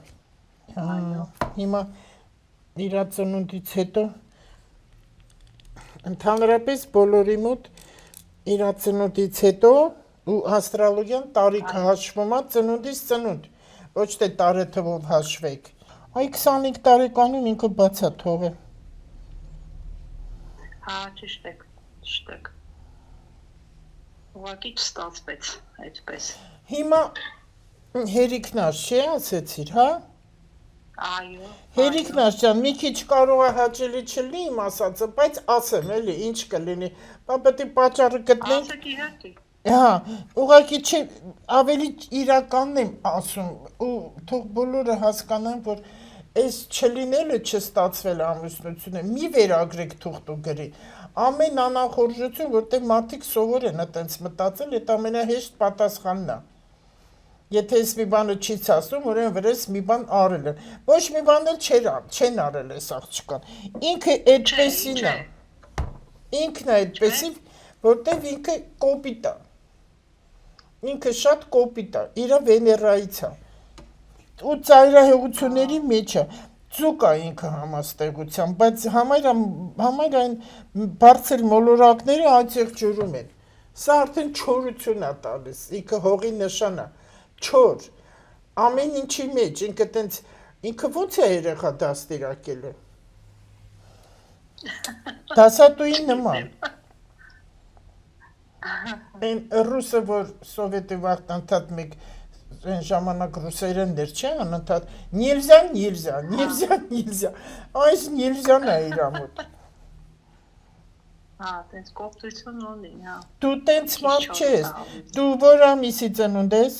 Speaker 1: Հիմա իրա ծնունդից հետո ընդհանրապես բոլորի մոտ իրա ծնունդից հետո ու աստրոլոգիան տարիքը հաշվում է ծնունդից ծնունդ, ոչ թե տարեթվով հաշվեք։ Այ 25 տարեկանում ինքը բացա թողը։
Speaker 2: Հա, ճիշտ եք։ Ուղղակի չստացվեց այդպես։
Speaker 1: Հիմա հերիքնար չի ասեցիր, հա։
Speaker 2: Այո։
Speaker 1: Հերիքնար ջան, մի քիչ կարող է հաճելի չլինի իմ ասածը, բայց ասեմ էլի ինչ կլինի։ Բա պետք է պատճառը գտնենք։
Speaker 2: Ասեք իհարկե։
Speaker 1: Հա, ուղղակի չի ավելի իրականն եմ ասում ու թող բոլորը հասկանան, որ այս չլինելը չստացվել ամուսնությունը մի վերագրեք թուղթ ու գրի։ Ամեն անախորժություն, որտեղ մարդիկ սովոր են այտենց մտածել, այդ ամենահեշտ պատասխանն է։ Եթե ես մի բանը չից ասում, ուրեմն վրես մի բան արել են։ Ոչ մի բան էլ չեն արել այս աղջկան։ Ինքը այդպեսին է։ Ինքն է այդպեսին, որտեղ ինքը կոպիտ է։ Ինքը շատ կոպիտ է, իրա Վեներայից է։ Ու ծայրահեղությունների մեջ է։ Ծուկ է ինքը համաստեղությամբ, բայց համայր այն բարձր մոլորակները այդեղ ջուրում են։ Սա արդեն չորություն է տալիս, ինքը հողի նշան է, չոր, ամեն ինչի մեջ, ինքը ոնց է երեխա դաստիարակելու։ Դասատուին նման։ Այն ռուսը, որ սովետի վաղտ ընդհատ մեկ այն ժամանակ ռուսերեններ չէ, անընդհատ նիլզա, այս նիլզան է իրա մոտ։
Speaker 2: Հա, տենց կողտրություն ունի, հա։
Speaker 1: Դու տենց մարդ չես, դու որ ամիսի ծնունդ ես։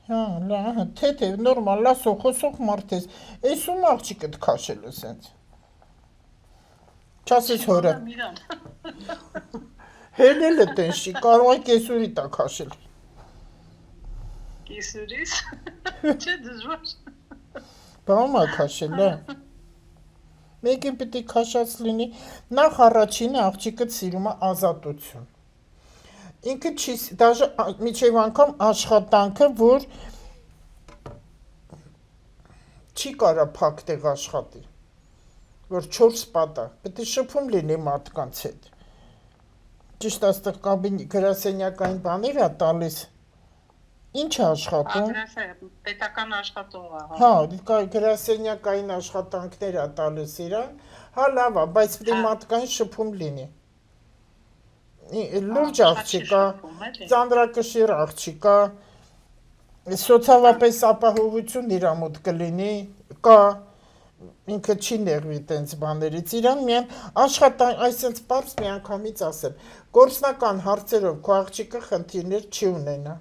Speaker 1: Հա, լա, թե, նորմալ, լասող, խոսող մարդ ես, ես ում աղջիկդ քաշել ես ենց։ Չասես հորը։ Հելել է տենց չի, կարող է կեսուրի տա քաշել։
Speaker 2: Կեսուրիս, չէ դժվար։
Speaker 1: Բամ է քաշել, լա։ Մեկին պիտի քաշած լինի, նախ առաջինը աղջիկդ սիրում է ազատություն։ Ինքը չի, դաժե միջև անգամ աշխատանքը, որ չի կարա փակ տեղ աշխատի, որ 4 պատ է, պետք է շփում լինի մարդկանց հետ։ Ճիշտ աստեղ գրասենյակային բաներ է տալիս, ինչ է աշխատում։
Speaker 2: Պետական աշխատող է։
Speaker 1: Հա, գրասենյակային աշխատանքներ է տալիս իրան, հա լավ է, բայց պետք է մարդկային շփում լինի։ Լուրջ աղջիկ է, ծանրակշիռ աղջիկ է, Սոցիալապես ապահովություն իր մոտ կլինի, կա, ինքը չի նեղվի տենց բաներից, իրան միան աշխատանք, այսենց պարզ մի անգամից ասեմ, գործնական հարցերով քո աղջիկը խնդիրներ չի ունենա։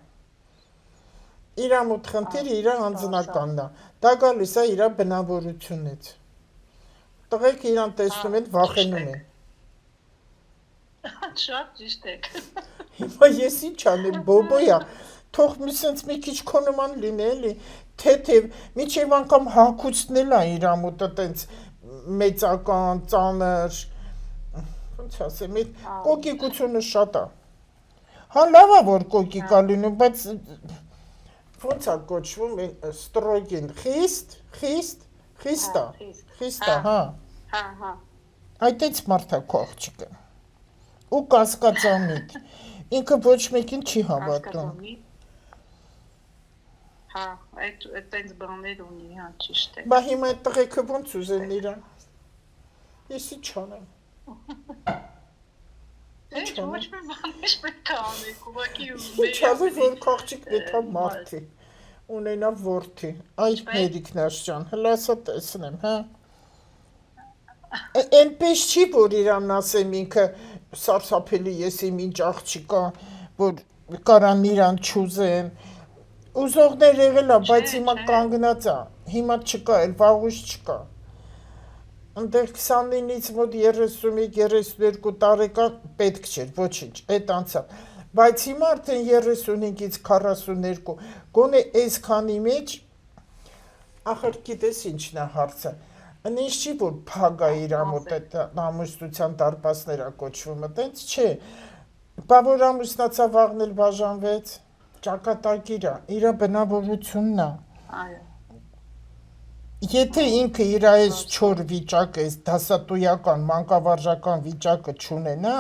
Speaker 1: Իրա մոտ խնդիրը իրա անձնականն է, դա գալիս է իրա բնավորությունից։ Տղեկ իրան տեսնում են, վախենում են։
Speaker 2: Շատ ճիշտ եք։
Speaker 1: Հիմա ես ինչ անեմ, բոբոյա, թող մի սենց մի քիչ քո նման լինի էլի, թեթև, միջև անգամ հագուստն է իրա մոտը տենց մեծական, ծանր, ոնց ասեմ, այդ կոկիկությունը շատ է։ Հա լավ է, որ կոկիկ է լինում, բայց ոնց է կոչվում, ստրոգին, խիստ է, հա։
Speaker 2: Հա։
Speaker 1: Այդից մարդ է քո աղջիկը։ Ու կասկածամիտ, ինքը ոչ մեկին չի հավատում։
Speaker 2: Հա, այդտենց բաներ ունի, հա, ճիշտ է։
Speaker 1: Բա հիմա այդ տղեկը ոնց ուզեն իրան։ Ես ինչ անեմ։
Speaker 2: Ոչ մի բան պետք է անեք, ուղղակի
Speaker 1: Ինչ ասես, որ քո աղջիկն էթա մարդի, ունենա որդի, այ Մերիկնաշ ջան, հլա ասա տեսնեմ, հա։ Էնպես չի, որ իրան ասեմ ինքը սարսափելի ես իմ ինչ աղջիկա, որ կարան իրան չուզեն, ուզողներ եղել է, բայց հիմա կանգնած է, հիմա չկա, էլ վաղուց չկա, ընդեղ 29-ից մոտ 31-32 տարեկան պետք չէր, ոչինչ, այդ անցավ, բայց հիմա արդեն 35-ից 42, գոնե այս քանի մեջ, ախր գիտես ինչն է հարցը, Ինչ չի, որ փագա իրա մոտ այդ ամուսնության դարպասները կոչվում, տենց չէ, բա որ ամուսնացա վաղն էլ բաժանվեց, ճակատագիր է, իրա բնավորությունն է։ Եթե ինքը իր այս չոր վիճակը, այս դասատուական, մանկավարժական վիճակը չունենա,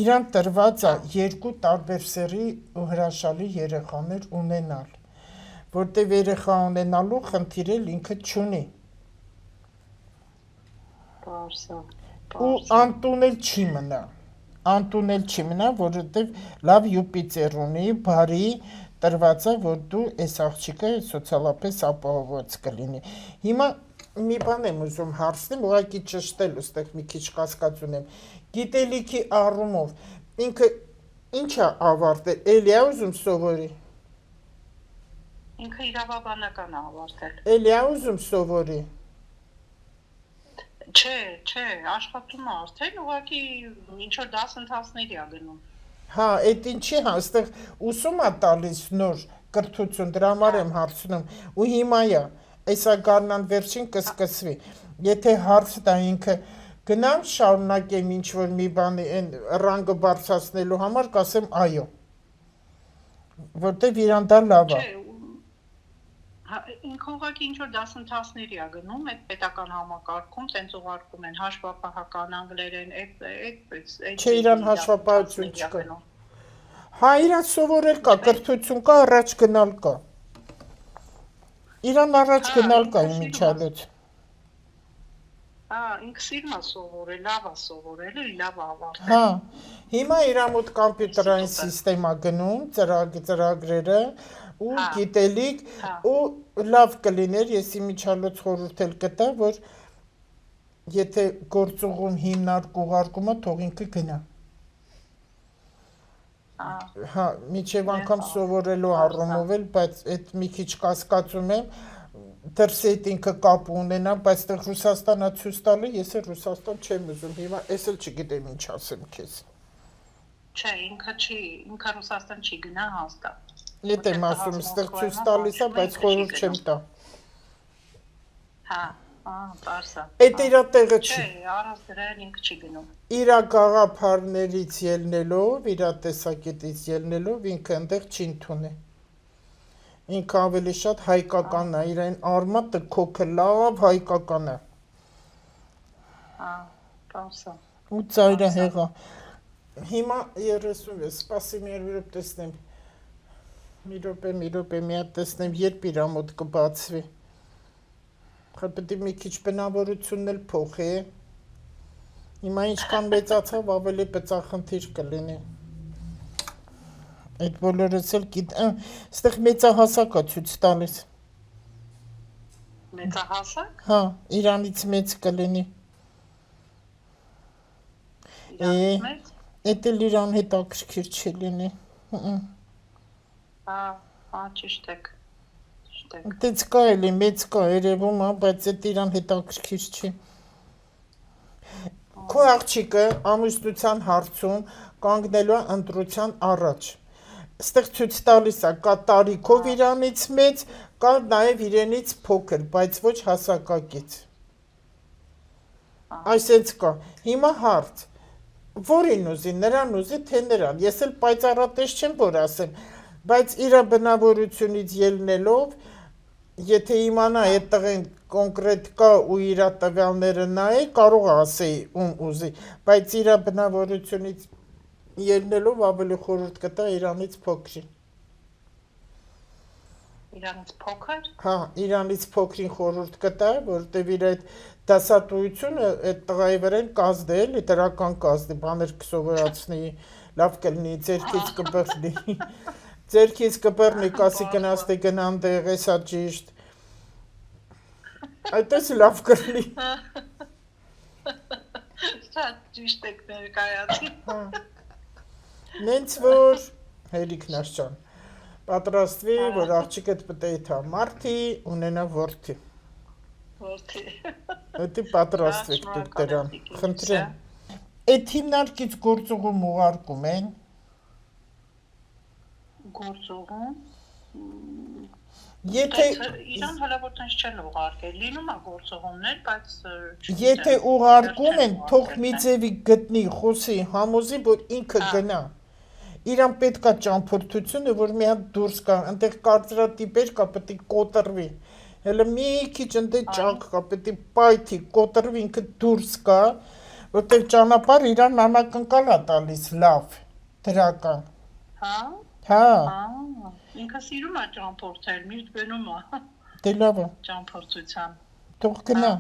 Speaker 1: իրան տրված է երկու տարբեր սեռի ու հրաշալի երեխաներ ունենալ, որտեղ երեխա ունենալու խնդիր էլ ինքը չունի։ Ու անտունել չի մնա, որովհետև լավ Յուպիտեր ունի, բարի տրված է, որ դու այս աղջիկը սոցիալապես ապահովված կլինի։ Հիմա մի բան եմ ուզում հարցնեմ, ուղղակի ճշտել, ուստեղ մի քիչ կասկած ունեմ։ Գիտելիքի առումով ինքը ինչ է ավարտել, էլի է ուզում սովորի։
Speaker 2: Ինքը իրավաբանական է ավարտել։
Speaker 1: Էլի է ուզում սովորի։
Speaker 2: Չէ, աշխատում է արդեն, ուղղակի ինչ-որ դասընթացների է գնում։
Speaker 1: Հա, այդ ինչի հա, այստեղ ուսում է տալիս նոր կրթություն, դրա համար եմ հարցնում, ու հիմա է, այսա գարնան վերջին կսկսվի, եթե հարցը դա ինքը գնամ շարունակեմ ինչ-որ մի բանի ռանգը բարձրացնելու համար, կասեմ այո, որտև իրան դա լավ է։
Speaker 2: Ինքը ուղղակի ինչ-որ դասընթացների է գնում, այդ պետական համակարգում, տենց ուղարկում են հաշվապահական, անգլերեն, այդպես։
Speaker 1: Չէ, իրան հաշվապահություն չկա։ Հա, իրան սովորել կա, կրթություն կա, առաջ գնալ կա։ Իրան առաջ գնալ կա իմիջիալոց։
Speaker 2: Հա, ինքը սիրում է սովորել, լավ է սովորել, լավ է ավարտել։
Speaker 1: Հա, հիմա իրա մոտ կոմպյուտերային սիստեմա գնում, ծրագրերը, ու գիտելիք, ու լավ կլիներ, ես իմիջիալոց խորհուրդ էլ կտա, որ եթե գործուղում հիմնարկ ուղարկումը, թող ինքը գնա։ Հա, միջև անգամ սովորելու առումով էլ, բայց այդ մի քիչ կասկածում եմ, դրսի հետ ինքը կապ ունենա, բայց տեղ Ռուսաստանա ցույց տալը, ես էլ Ռուսաստան չեմ ուզում, հիմա ես էլ չգիտեմ ինչ ասեմ քեզ։
Speaker 2: Չէ, ինքը Ռուսաստան չի գնա հաստատ։
Speaker 1: Ետ եմ ասում, ստեղ ցույց տալիս է, բայց խորհուրդ չեմ տա։
Speaker 2: Հա, պարզ է։
Speaker 1: Այդ իրա տեղը չի։
Speaker 2: Չէ, առանց դրա ինքը չի գնում։
Speaker 1: Իրա գաղափարներից ելնելով, իրա տեսակետից ելնելով, ինքը այնտեղ չի ընդունի։ Ինքը ավելի շատ հայկական է, իրեն արմատը քոքը լավ հայկական է։
Speaker 2: Հա, պարզ է։
Speaker 1: Ու ծայրը հեղա։ Հիմա 36, սպասի մի րոպե տեսնեմ։ Մի րոպե մի հատ տեսնեմ, երբ իրա մոտ կբացվի։ Պետք է մի քիչ բնավորությունն էլ փոխի։ Հիմա ինչքան մեծացավ, ավելի բծախնդիր կլինի։ Այդ բոլորս էլ գիտեմ, այստեղ մեծահասակ է ցույց տալիս։
Speaker 2: Մեծահասակ։
Speaker 1: Հա, Իրանից մեծ կլինի։
Speaker 2: Իրանից մեծ։
Speaker 1: Էդ էլ Իրան հետաքրքիր չի լինի։
Speaker 2: Հա, ճիշտ եք։
Speaker 1: Դից կա էլի մեծ կա երևում, բայց այդ Իրան հետաքրքիր չի։ Քո աղջիկը ամուսնության հարցում կանգնելու է ընտրության առաջ։ Այստեղ ցույց տալիս է կա տարիքով Իրանից մեծ, կա նաև իրենից փոքր, բայց ոչ հասակակից։ Այսպես կա։ Հիմա հարց։ Որին ուզի, նրան ուզի, թե նրան։ Ես էլ պայծառատես չեմ, որ ասեմ, բայց իր բնավորությունից ելնելով, եթե իմանա այդ տղեն կոնկրետ կա ու իր տվյալները նայի, կարող է ասեի ում ուզի, բայց իր բնավորությունից ելնելով ավելի խորհուրդ կտա Իրանից փոքրին։
Speaker 2: Իրանից փոքր։
Speaker 1: Հա, Իրանից փոքրին խորհուրդ կտա, որտեվ իր այդ դասատուությունը այդ տղայի վրան կազդ է, էլի դրական կազդ է, բաներ կսովորացնի, լավ կլինի, ձերքից կբռնի։ Ձերքից կբռնի, կասի գնաց թե գնան դեղ, էսա ճիշտ։ Այդպես լավ կլինի։
Speaker 2: Շատ ճիշտ եք ներկայացրել։
Speaker 1: Նենց որ Հերիք Նաշյան պատրաստվի, որ աղջիկդ պետք է թա մարտի ունենա որդի։
Speaker 2: Որդի։
Speaker 1: Դա պատրաստվեք դուք դրան։ Խնդրեմ։ Այդ հիմնարկից գործողում ուղարկում են։
Speaker 2: Գործողում։
Speaker 1: Եթե
Speaker 2: Իրան հալավորտանց չեն ուղարկել, լինում է գործողումներ, բայց
Speaker 1: եթե ուղարկում են, թող մի ձևի գտնի, խոսի, համոզի, որ ինքը գնա։ Իրան պետքա ճամփորդությունը, որ մի հատ դուրս գա, այնտեղ կարծրատիպեր կա, պետք է կոտրվի։ Հələ մի քիչ այնտեղ ճանք կա, պետք է պայթի, կոտրվի, ինքը դուրս գա, որտեղ ճանապարհ իրան անակնկալ է տալիս լավ, դրական։
Speaker 2: Հա։
Speaker 1: Հա։
Speaker 2: Ինքը սիրում է ճամփորդել, միշտ գնում է
Speaker 1: Դե լավ է։
Speaker 2: ճամփորդության։
Speaker 1: Թող գնա։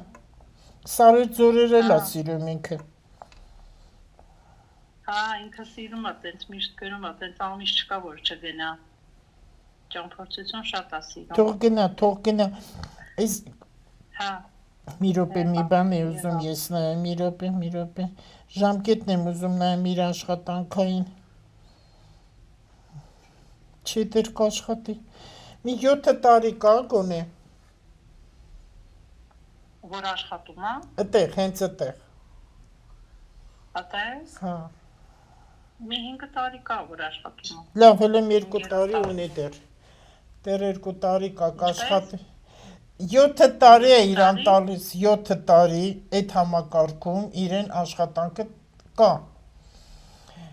Speaker 1: Սարեր ձորեր էլ է սիրում ինքը։
Speaker 2: Հա, ինքը սիրում է, տենց միշտ գնում է, տենց ամիս չկա, որ չգնա։ Ճամփորդություն շատ է սիրում։
Speaker 1: Թող գնա։ Այս
Speaker 2: Հա։
Speaker 1: մի րոպե մի բան է ուզում ես նայեմ, մի րոպե։ Ժամկետն եմ ուզում նայեմ իր աշխատանքային։ Չի դեր կաշխատի։ Մի 7 տարի կա գոնե։
Speaker 2: Որ աշխատում է։
Speaker 1: Այդտեղ, հենց այդտեղ։
Speaker 2: Այդտեղ։
Speaker 1: Հա։
Speaker 2: Մի 5 տարի կա, որ աշխատում է։
Speaker 1: Լավ, հələ 2 տարի ունի դեռ։ Դեռ 2 տարի կա կաշխատի։ 7 տարի է իրան տալիս, 7 տարի այդ համակարգում իրեն աշխատանքը կա։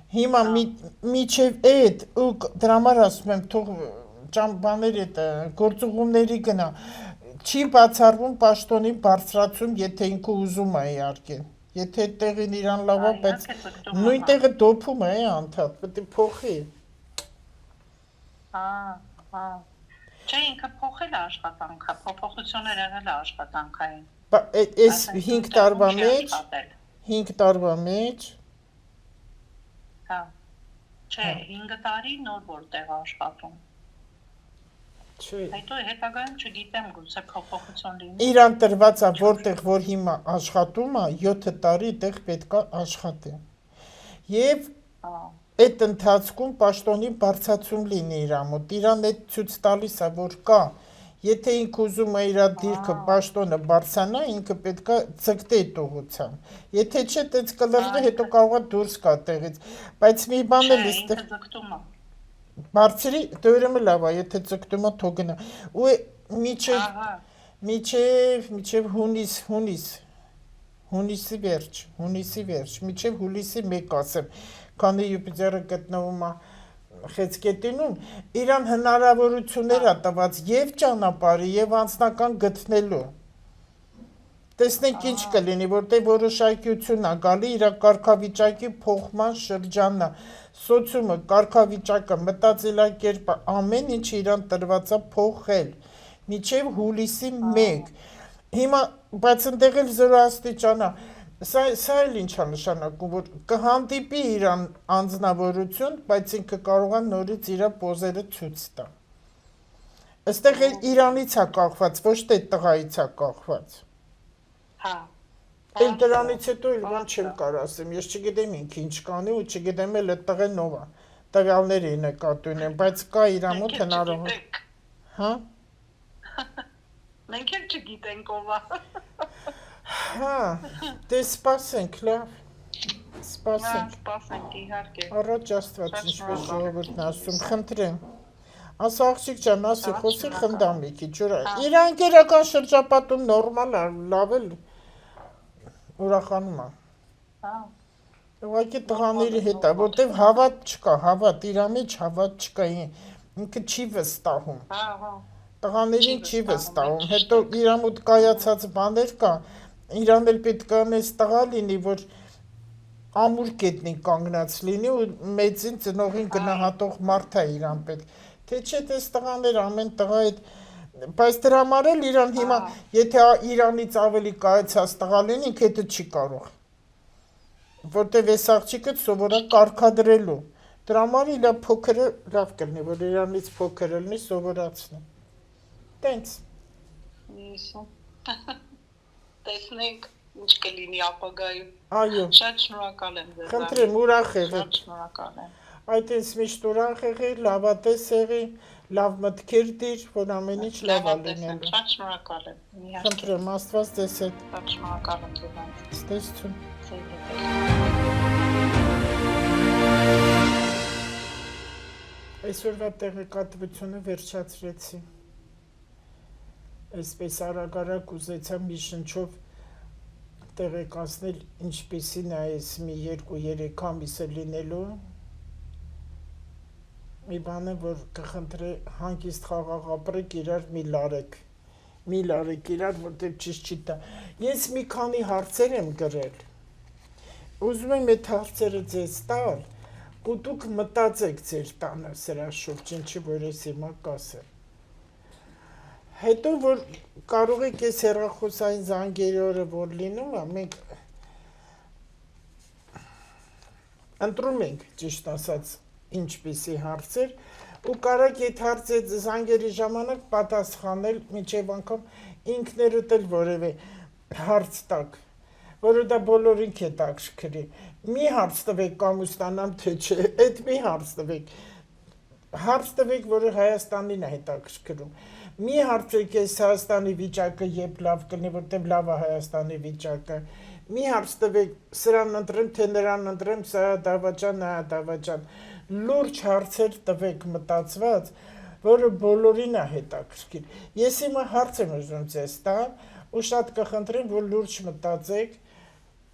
Speaker 1: Հիմա միջև այդ ու դրա համար ասում եմ, թող բաների այդ գործողումների գնա։ Չի բացառվում պաշտոնի բարձրացում, եթե ինքը ուզում է իհարկե։ Եթե այդտեղին իրան լավ է, բայց նույն տեղը դոփում է անդադ, պետք է փոխի։
Speaker 2: Հա։ Չէ, ինքը փոխել է աշխատանքը, փոփոխություններ եղել է աշխատանքային։
Speaker 1: Այս 5 տարվա մեջ
Speaker 2: Հա։ Չէ, 5 տարի նոր որտեղ աշխատում։
Speaker 1: Չէ։
Speaker 2: Հետո հետագայում չգիտեմ, գուցե փոփոխություն լինի։
Speaker 1: Իրան տրված է որտեղ որ հիմա աշխատում է, 7 տարի այդտեղ պետքա աշխատի։ Եվ այդ ընթացքում պաշտոնի բարձրացում լինի իր մոտ։ Իրան այդ ցույց տալիս է, որ կա։ Եթե ինքը ուզում է իր դիրքը պաշտոնը բարձրանա, ինքը պետքա ցկտի այդ ուղղությամբ։ Եթե չէ, տենց կլրվի, հետո կարող է դուրս գա տեղից։ Բայց մի բան էլ էստեղ
Speaker 2: ձգտում է։
Speaker 1: Բարձրի դուրը լավ է, եթե ցկտում է թող գնա։ Ու միջև հունիսի վերջ, միջև հուլիսի 1 ասեմ, քանի Յուպիտերը գտնվում է խեցկետինում, իրան հնարավորություններ է տված եւ ճանապարհի եւ անձնական գտնելու։ Տեսնենք ինչ կլինի, որտեղ որոշակիություն է գալի իր կարգավիճակի փոխման շրջանն է։ Սոցիումը, կարգավիճակը, մտածելակերպը, ամեն ինչ իրան տրված է փոխել մինչև հուլիսի 1։ Հիմա բայց ընդեղ էլ 0 աստիճան է։ Սա էլ ինչ է նշանակում, որ կհանդիպի իրան անձնավորություն, բայց ինքը կարող է նորից իր պոզերը ցույց տա։ Այստեղ էլ իրանից է կախված, ոչ թե տղայից է կախված։
Speaker 2: Հա։
Speaker 1: Էլ դրանից հետո էլ բան չեմ կարող ասեմ, ես չգիտեմ ինքը ինչ կանի ու չգիտեմ էլ այդ տղեն ով է։ Տվյալների նկատի ունեմ, բայց կա իր մոտ հնարավոր։ Հա։
Speaker 2: Մենք էլ չգիտենք ով է։
Speaker 1: Հա, դե սպասենք, լավ։ Սպասենք։
Speaker 2: Սպասենք իհարկե։
Speaker 1: Առաջ Աստված ինչպես ժողովուրդն ասում, խնդրեմ։ Ասա աղջիկ ջան, ասի խոսի խնդամ մի քիչ, ուրա։ Իր ընկերական շրջապատում նորմալ է, լավ էլ ուրախանում է։
Speaker 2: Հա։
Speaker 1: Ուղղակի տղաների հետ է, որտեվ հավատ չկա, հավատ, իր մեջ հավատ չկա, ինքը չի վստահում։
Speaker 2: Հա, հա։
Speaker 1: Տղաներին չի վստահում, հետո իր մոտ կայացած բաներ կա, իրան էլ պետք է անես տղա լինի, որ ամուր կետնին կանգնած լինի ու մեծին ծնողին գնահատող մարդ է իրան պետք։ Թե չէ տես տղաներ ամեն տղա այդ բայց դրա համար էլ իրան հիմա եթե իրանից ավելի կայացած տղա լինի, ինքը դա չի կարող։ Որտեվ այս աղջիկը սովորա կարգադրելու։ Դրա համար իրա փոքրը լավ կլինի, որ իրանից փոքրը լինի սովորացնի։ Տենց։
Speaker 2: Իսո։ Տեսնենք ինչ կլինի ապագայում։
Speaker 1: Այո։
Speaker 2: Շատ շնորհակալ եմ ձեզ։
Speaker 1: Խնդրեմ, ուրախ եղեք։
Speaker 2: Շատ շնորհակալ եմ։
Speaker 1: Այդ ինձ միշտ ուրախ եղի, լավատես եղի, լավ մտքեր դիր, որ ամեն ինչ լավ է լինելու։
Speaker 2: Շատ շնորհակալ եմ։ Իհարկե։
Speaker 1: Խնդրեմ, Աստված ձեզ հետ։
Speaker 2: Շատ շնորհակալ եմ ձեզ։
Speaker 1: Ստեսություն։ Այսօրվա տեղեկատվությունը վերջացրեցի։ Այսպես արագ ուզեցա մի շնչով տեղեկացնել ինչպեսին է այս մի 2-3 ամիս է լինելու։ Մի բան է, որ կխնդրե հանգիստ խաղաղ ապրեք իրար մի լարեք իրար, որտեղ ճիշտ չի տա։ Ես մի քանի հարցեր եմ գրել։ Ուզում եմ այդ հարցերը ձեզ տալ, ու դուք մտածեք ձեր տանը սրա շուրջ, ինչի որ ես հիմա կասեմ։ Հետո որ կարող եք այս հեռախոսային զանգերի օրը որ լինում է, մենք ընտրում ենք ճիշտ ասած ինչպիսի հարցեր ու կարող այդ հարցերի զանգերի ժամանակ պատասխանել մինչև անգամ ինքներդ էլ որևէ հարց տակ, որը դա բոլորին հետաքրքրի։ Մի հարց տվեք կամ ստանամ թե չէ, այդ մի հարց տվեք։ Հարց տվեք, որը Հայաստանին է հետաքրքրում։ Մի հարցեք այս Հայաստանի վիճակը երբ լավ կլինի, որտեղ լավ է Հայաստանի վիճակը։ Մի հարց տվեք, սրան ընտրեմ, թե նրան ընտրեմ, սա դավաճան, նա դավաճան։ Լուրջ հարցեր տվեք մտածված, որը բոլորին է հետաքրքիր։ Ես հիմա հարց եմ ուզում ձեզ տալ, ու շատ կխնդրեմ, որ լուրջ մտածեք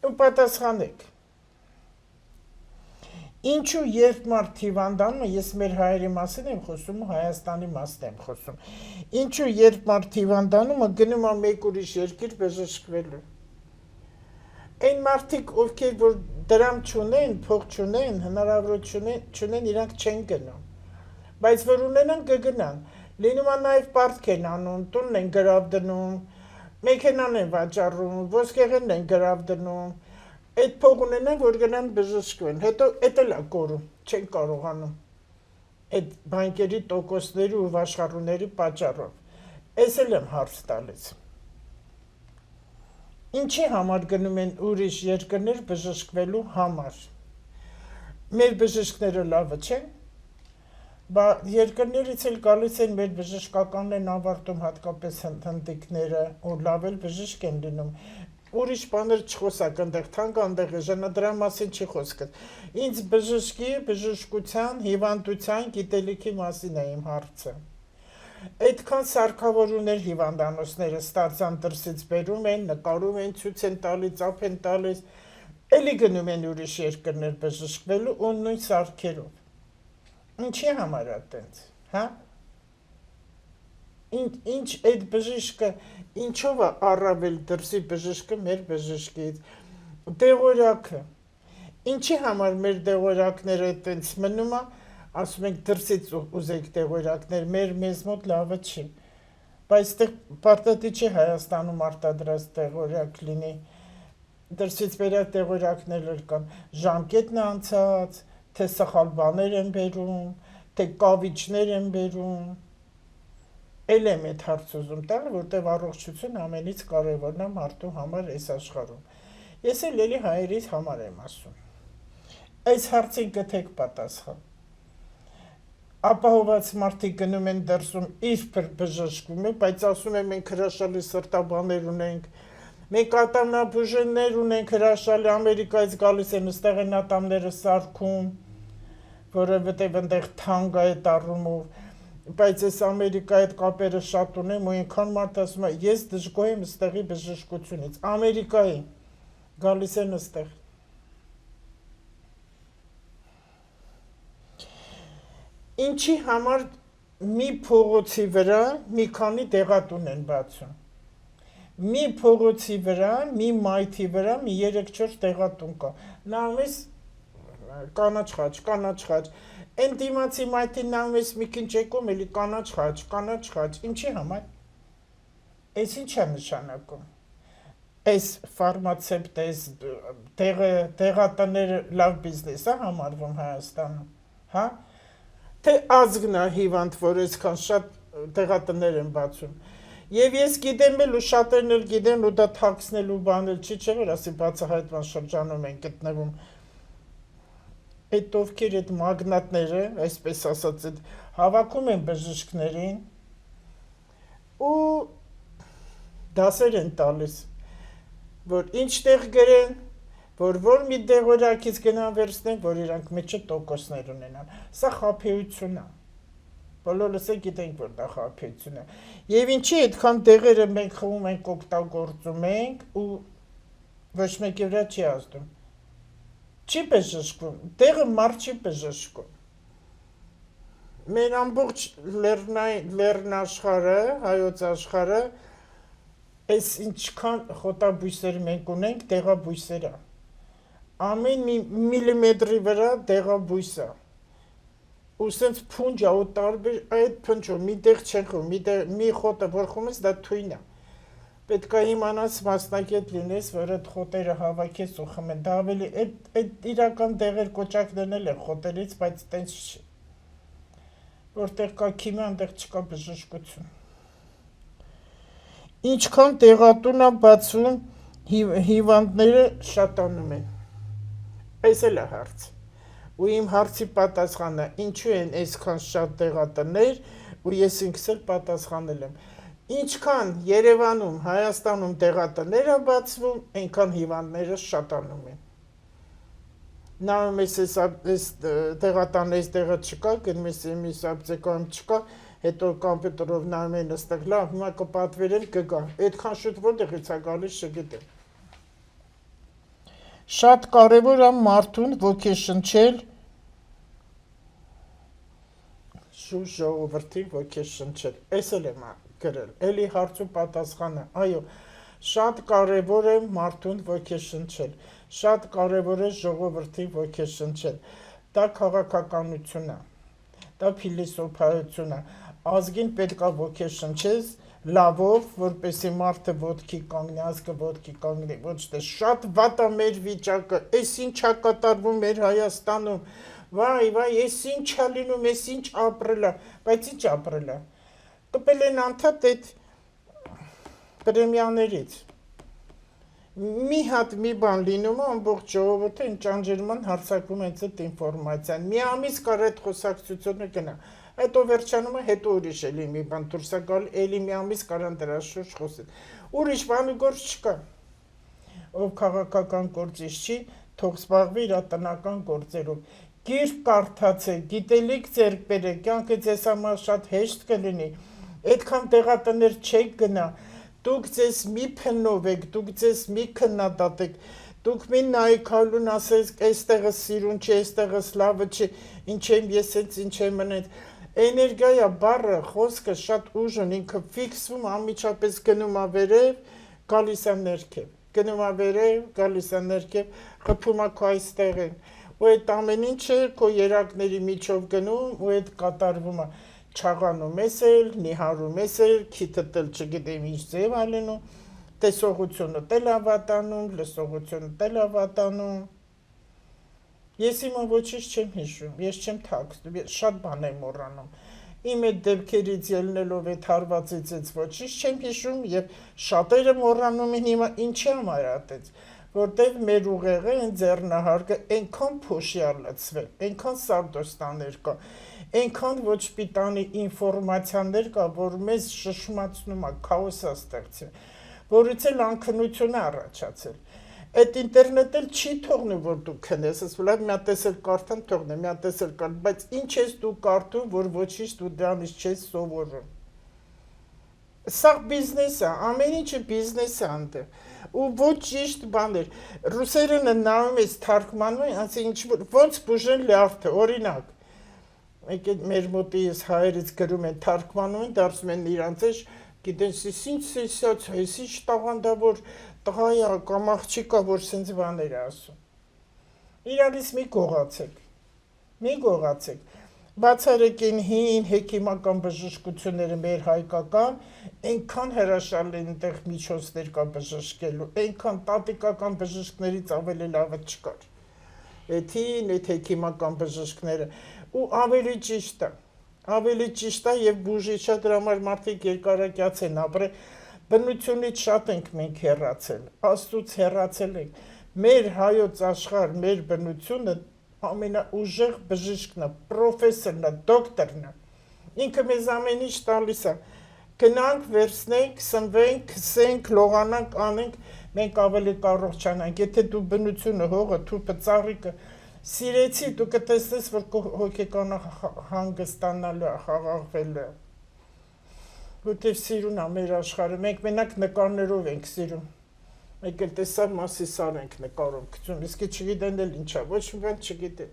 Speaker 1: ու պատասխանեք։ Ինչու երբ մարդ հիվանդանում է, ես մեր հայերի մասին եմ խոսում ու Հայաստանի մասին եմ խոսում։ Ինչու երբ մարդ հիվանդանում է, գնում է մեկ ուրիշ երկիր բժշկվելու։ Այն մարդիկ, ովքեր որ դրամ չունեն, փող չունեն, հնարավորություն չունեն, իրանք չեն գնում։ Բայց որ ունենան կգնան։ Լինում է նաև պարտք են անում, տունն են գրավ դնում, մեքենան են վաճառում, ոսկեղենն են գրավ դնում։ Այդ փող ունենան, որ գնան բժշկվեն, հետո էդ էլ է կորում, չեն կարողանում այդ բանկերի տոկոսների ու վաշխառուների պատճառով։ Ես էլ եմ հարց տալիս։ Ինչի համար գնում են ուրիշ երկրներ բժշկվելու համար։ Մեր բժիշկները լավը չեն, բա երկրներից էլ գալիս են մեր բժշկականն են ավարտում հատկապես հնդիկները, ու լավ էլ բժիշկ են լինում։ Ուրիշ բաներ չխոսակ ընդեղ թանկ ընդեղ ժանա դրա մասին չի խոսքը։ Ինձ բժշկի, բժշկության, հիվանդության, գիտելիքի մասին է իմ հարցը։ Այդքան սարքավորումներ հիվանդանոցները ստացան դրսից բերում են, նկարում են, ցույց են տալիս, ծափ են տալիս, էլի գնում են ուրիշ երկրներ բժշկվելու ու նույն սարքերով։ Ինչի համար է այդպես, հա? Ինչ այդ բժիշկը ինչով է առավել դրսի բժիշկը մեր բժշկից, դեղորայքը, ինչի համար մեր դեղորայքները այդպես մնում է, ասում ենք դրսից ուզեք դեղորայքներ, մեզ մոտ լավը չի, բայց պարտադի չի Հայաստանում արտադրած դեղորայք լինի, դրսից վերած տեղորակներ կան, ժամկետն է անցած, թե սխալ բաներ են բերում, թե կավիճներ են բերում, էլ եմ այդ հարց ուզում տալ, որտեղ առողջություն ամենից կարևորն է մարդու համար այս աշխարհում։ Ես էլ էլի հայերիս համար եմ ասում։ Այս հարցին գտեք պատասխան։ Ապահոված մարդիկ գնում են դրսում իսպր բժշկվում են, բայց ասում են մենք հրաշալի սրտաբաներ ունենք, մենք ատամնաբուժեններ ունենք հրաշալի, Ամերիկայից գալիս են, այստեղ են ատամները սարքում, որովհետև այնտեղ թանկ է այդ առումով, բայց այս Ամերիկայի հետ կապերը շատ ունեմ ու այնքան մարդ ասում է, ես դժգոհ եմ այստեղի բժշկությունից, Ամերիկայի գալիս են այստեղ։ Ինչի համար մի փողոցի վրա մի քանի դեղատուն են բացում։ Մի փողոցի վրա, մի մայթի վրա մի 3-4 դեղատուն կա։ Նայում ես կանաչ խաչ։ Այն դիմացի մայթին նայում ես մի քիչ եկում, էլի կանաչ խաչ։ Ինչի համար։ Այս ինչ է նշանակում։ Այս ֆարմացևտ, այս դեղատները լավ բիզնես է համարվում Հայաստանում, հա։ Թե ազգն է հիվանդ, որ այսքան շատ դեղատներ են բացում։ Եվ ես գիտեմ էլ ու շատերն էլ գիտեն ու դա թաքցնելու բանել չի, չէ՞ որ ասի բացահայտման շրջանում են գտնվում։ Այդ ովքեր այդ մագնատները, այսպես ասած, այդ հավաքում են բժիշկներին ու դասեր են տալիս, որ ինչտեղ գրեն, որ մի դեղորայքից գնան վերցնեն, որ իրանք մեջը տոկոսներ ունենան։ Սա խաբեություն է։ Բոլորս է գիտենք, որ դա խաբեություն է։ Եվ ինչի այդքան դեղերը մենք խմում ենք, օգտագործում ենք ու ոչ մեկի վրա չի ազդում։ Չի բժշկվում, դեղը մարդ չի բժշկում։ Մեր ամբողջ լեռն աշխարհը, հայոց աշխարհը, այս ինչքան խոտաբույսեր մենք ունենք, դեղաբույսեր է։ Ամեն մի միլիմետրի վրա դեղաբույս է։ Ու սենց փունջ է ու տարբեր այդ փնջում մի դեղ չեն խում, մի խոտը որ խում ես դա թույն է։ Պետք է իմանաս մասնակետ լինես, որ այդ խոտերը հավաքես ու խմեն։ Դա ավելի այդ իրական դեղեր կոճակներն էլ են խոտերից, բայց տենց չի։ Որտեղ կա քիմիա, այնտեղ չկա բժշկություն։ Ինչքան տեղատուն է բացում, հիվանդները շատանում են։ Այս էլ է հարց։ Ու իմ հարցի պատասխանը, ինչու են այսքան շատ դեղատներ, ու ես ինքս էլ պատասխանել եմ։ Ինչքան Երևանում, Հայաստանում դեղատներ է բացվում, այնքան հիվանդները շատանում են։ Նայում ես այս դեղատան այս դեղը չկա, գնում ես իմիս ապտեկայում չկա, հետո կոմպյուտերով նայում են այստեղ լավ, հիմա կպատվիրեն կգա։ Այդքան շուտ որտեղից է գալիս չգիտեմ։ Շատ կարևոր է մարդուն ոգեշնչել ժողովրդին ոգեշնչել։ Էս էլ եմ գրել։ Էլի հարցու պատասխանը, այո, շատ կարևոր է մարդուն ոգեշնչել։ Շատ կարևոր է ժողովրդին ոգեշնչել։ Դա քաղաքականություն է։ Դա փիլիսոփայություն է։ Ազգին պետք է ոգեշնչես լավով, որպեսզի մարդը ոտքի կանգնի, ազգը ոտքի կանգնի, ոչ թե շատ վատ է մեր վիճակը, էս ինչ է կատարվում մեր Հայաստանում, վայ, էս ինչ է լինում, էս ինչ ապրել է, բայց ինչ ապրել է։ Տպել են անդադ այդ պրեմիաներից։ Մի հատ մի բան լինում է, ամբողջ ժողովուրդը ինճանջերման հարցակվում են այդ ինֆորմացիան։ Մի ամիս կար այդ խոսակցությունը գնա։ Հետո վերջանում է, հետո ուրիշ էլի մի բան դուրս է գալ, էլի մի ամիս կարան դրա շուրջ խոսել։ Ուրիշ բան ու գործ չկա։ Ով քաղաքական գործիչ չի, թող զբաղվի իր տնական գործերով։ Գիրք կարդացեք, գիտելիք ձեռք բերեք, կյանքը ձեզ համար շատ հեշտ կլինի։ Այդքան տեղատներ չեք գնա։ Դուք ձեզ մի փնովեք, դուք ձեզ մի քննադատեք։ Դուք մի նայեք հալուն ասեք, այստեղը սիրուն չի, այստեղը լավը չի, ինչ եմ ես հենց ինչ եմ մնետ։ Էներգիա բառը, խոսքը շատ ուժ ունի, ինքը ֆիքսվում անմիջապես գնում է վերև, գալիս է ներքև, գնում է վերև, գալիս է ներքև, խփում է քո այստեղ են։ Ու այդ ամեն ինչը քո երակների միջով գնում ու այդ կատարվում է։ Չաղանում ես էլ, նիհարում ես էլ, քիթդ էլ չգիտեմ ինչ ձև ալնում, տեսողությունը տելավատանում, լսողությունը տելավատանում։ Ես հիմա ոչինչ չեմ հիշում, ես չեմ թաքցնում, ես շատ բան եմ մոռանում։ Իմ այդ դեպքերից ելնելով այդ հարվածից ես ոչինչ չեմ հիշում եւ շատերը մոռանում են հիմա ինչի համար ատեց, որտեվ մեր ուղեղը այն ձեռնահարկը այնքան փոշիալացվել, այնքան սարդոստաներ կա, այնքան ոչ պիտանի ինֆորմացիաներ կա, որ մեզ շշմացնում է, քաոս է ստեղծել, որից էլ անքնություն է առաջացել։ Այդ ինտերնետը չի թողնում, որ դու քնես, ասես լավ մի հատ էլ կարդամ, թողնեմ, մի հատ էլ կարդամ, բայց ինչ ես դու կարդում, որ ոչինչ դու դրանից չես սովորում։ Սա բիզնես է, ամեն ինչը բիզնես է այնտեղ։ Ու ոչ ճիշտ բաներ։ Ռուսերենը նայում ես թարգմանում, ասես ինչ որ ոնց բուժեն լյարդը, օրինակ։ Մեկ է մեր մոտի ես հայերից գրում են, թարգմանում են, դարձում են իրանց էջ, գիտես, ինչ սեսած, ինչ տաղանդավոր տղա է կամ աղջիկա, որ սենց բաներ է ասում։ Իրանից մի գողացեք։ Բացառեք հին հեկիմական բժշկությունները մեր հայկական, այնքան հրաշալի այնտեղ միջոցներ կա բժշկելու, այնքան տատիկական բժշկներից ավելի լավը չկար։ Այդ հեկիմական բժշկները ու ավելի ճիշտ է եւ բուժիչ է, դրա համար մարդիկ երկարակյաց են ապրել։ Բնությունից շատ ենք մենք հեռացել, Աստծուց հեռացել ենք։ Մեր հայոց աշխարհ, մեր բնությունը ամենաուժեղ բժիշկն է, պրոֆեսորն է, դոկտորն է։ Ինքը մեզ ամեն ինչ տալիս է։ Գնանք, վերցնենք, սնվենք, քսենք, լողանանք, անենք, մենք ավելի կառողջանանք։ Եթե դու բնությունը, հողը, թուփը, ծառիկը սիրեցի, դու կտեսնես, որ հոգեկանը հանգստանալու է, խաղաղվելու է։ Որտեվ սիրուն է մեր աշխարհը, մենք մենակ նկարներով ենք սիրում։ Մեկ էլ տեսար մասի սար ենք նկարով գցում, իսկ չգիտեն էլ ինչա, ոչ մի բան չգիտեն։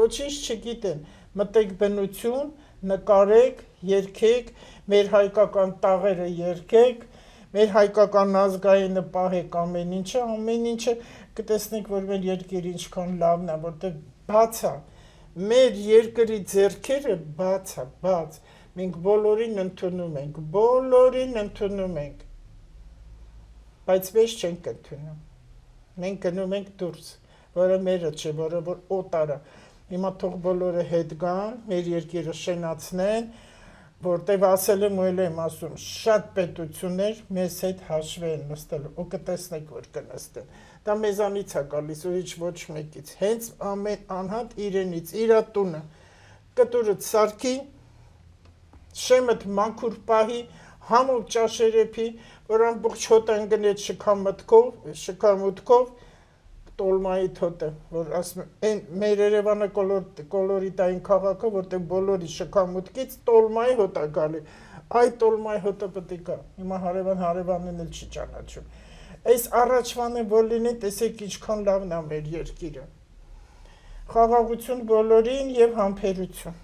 Speaker 1: Ոչինչ չգիտեն, մտեք բնություն, նկարեք, երգեք, մեր հայկական տաղերը երգեք, մեր հայկական ազգայինը պահեք ամեն ինչը կտեսնեք, որ մեր երկիրը ինչքան լավն է, որտեղ բաց է, մեր երկրի ձեռքերը բաց, մենք բոլորին ընդունում ենք, բայց մեզ չենք ընդունում, մենք գնում ենք դուրս, որը մերը չէ, որը որ օտարը, հիմա թող բոլորը հետ գան, մեր երկիրը շենացնեն, որտև ասել եմ ու եմ ասում, շատ պետություններ մեզ հետ հաշվի են նստելու, ու կտեսնեք, որ կնստեն, դա մեզանից է գալիս, ու ինչ ոչ մեկից, հենց ամեն անհատ իրենից, իրա տունը, կտուրըտ սարքի, շեմըտ մաքուր պահի, համով ճաշերեփի, որ ամբողջ հոտը ընգնեց շքամուտքով, տոլմայի թոտը, որ ասում են մեր Երևանը կոլորիտային քաղաքը, որտեղ բոլորի շքամուտքից տոլմայի հոտ է գալի, այդ տոլմայի հոտը պետք է գա, հիմա հարևանն էլ չի ճանաչում, այս առաջվանը որ լինի, տեսեք ինչքան լավն է մեր երկիրը, խաղաղություն բոլորին և համբերություն։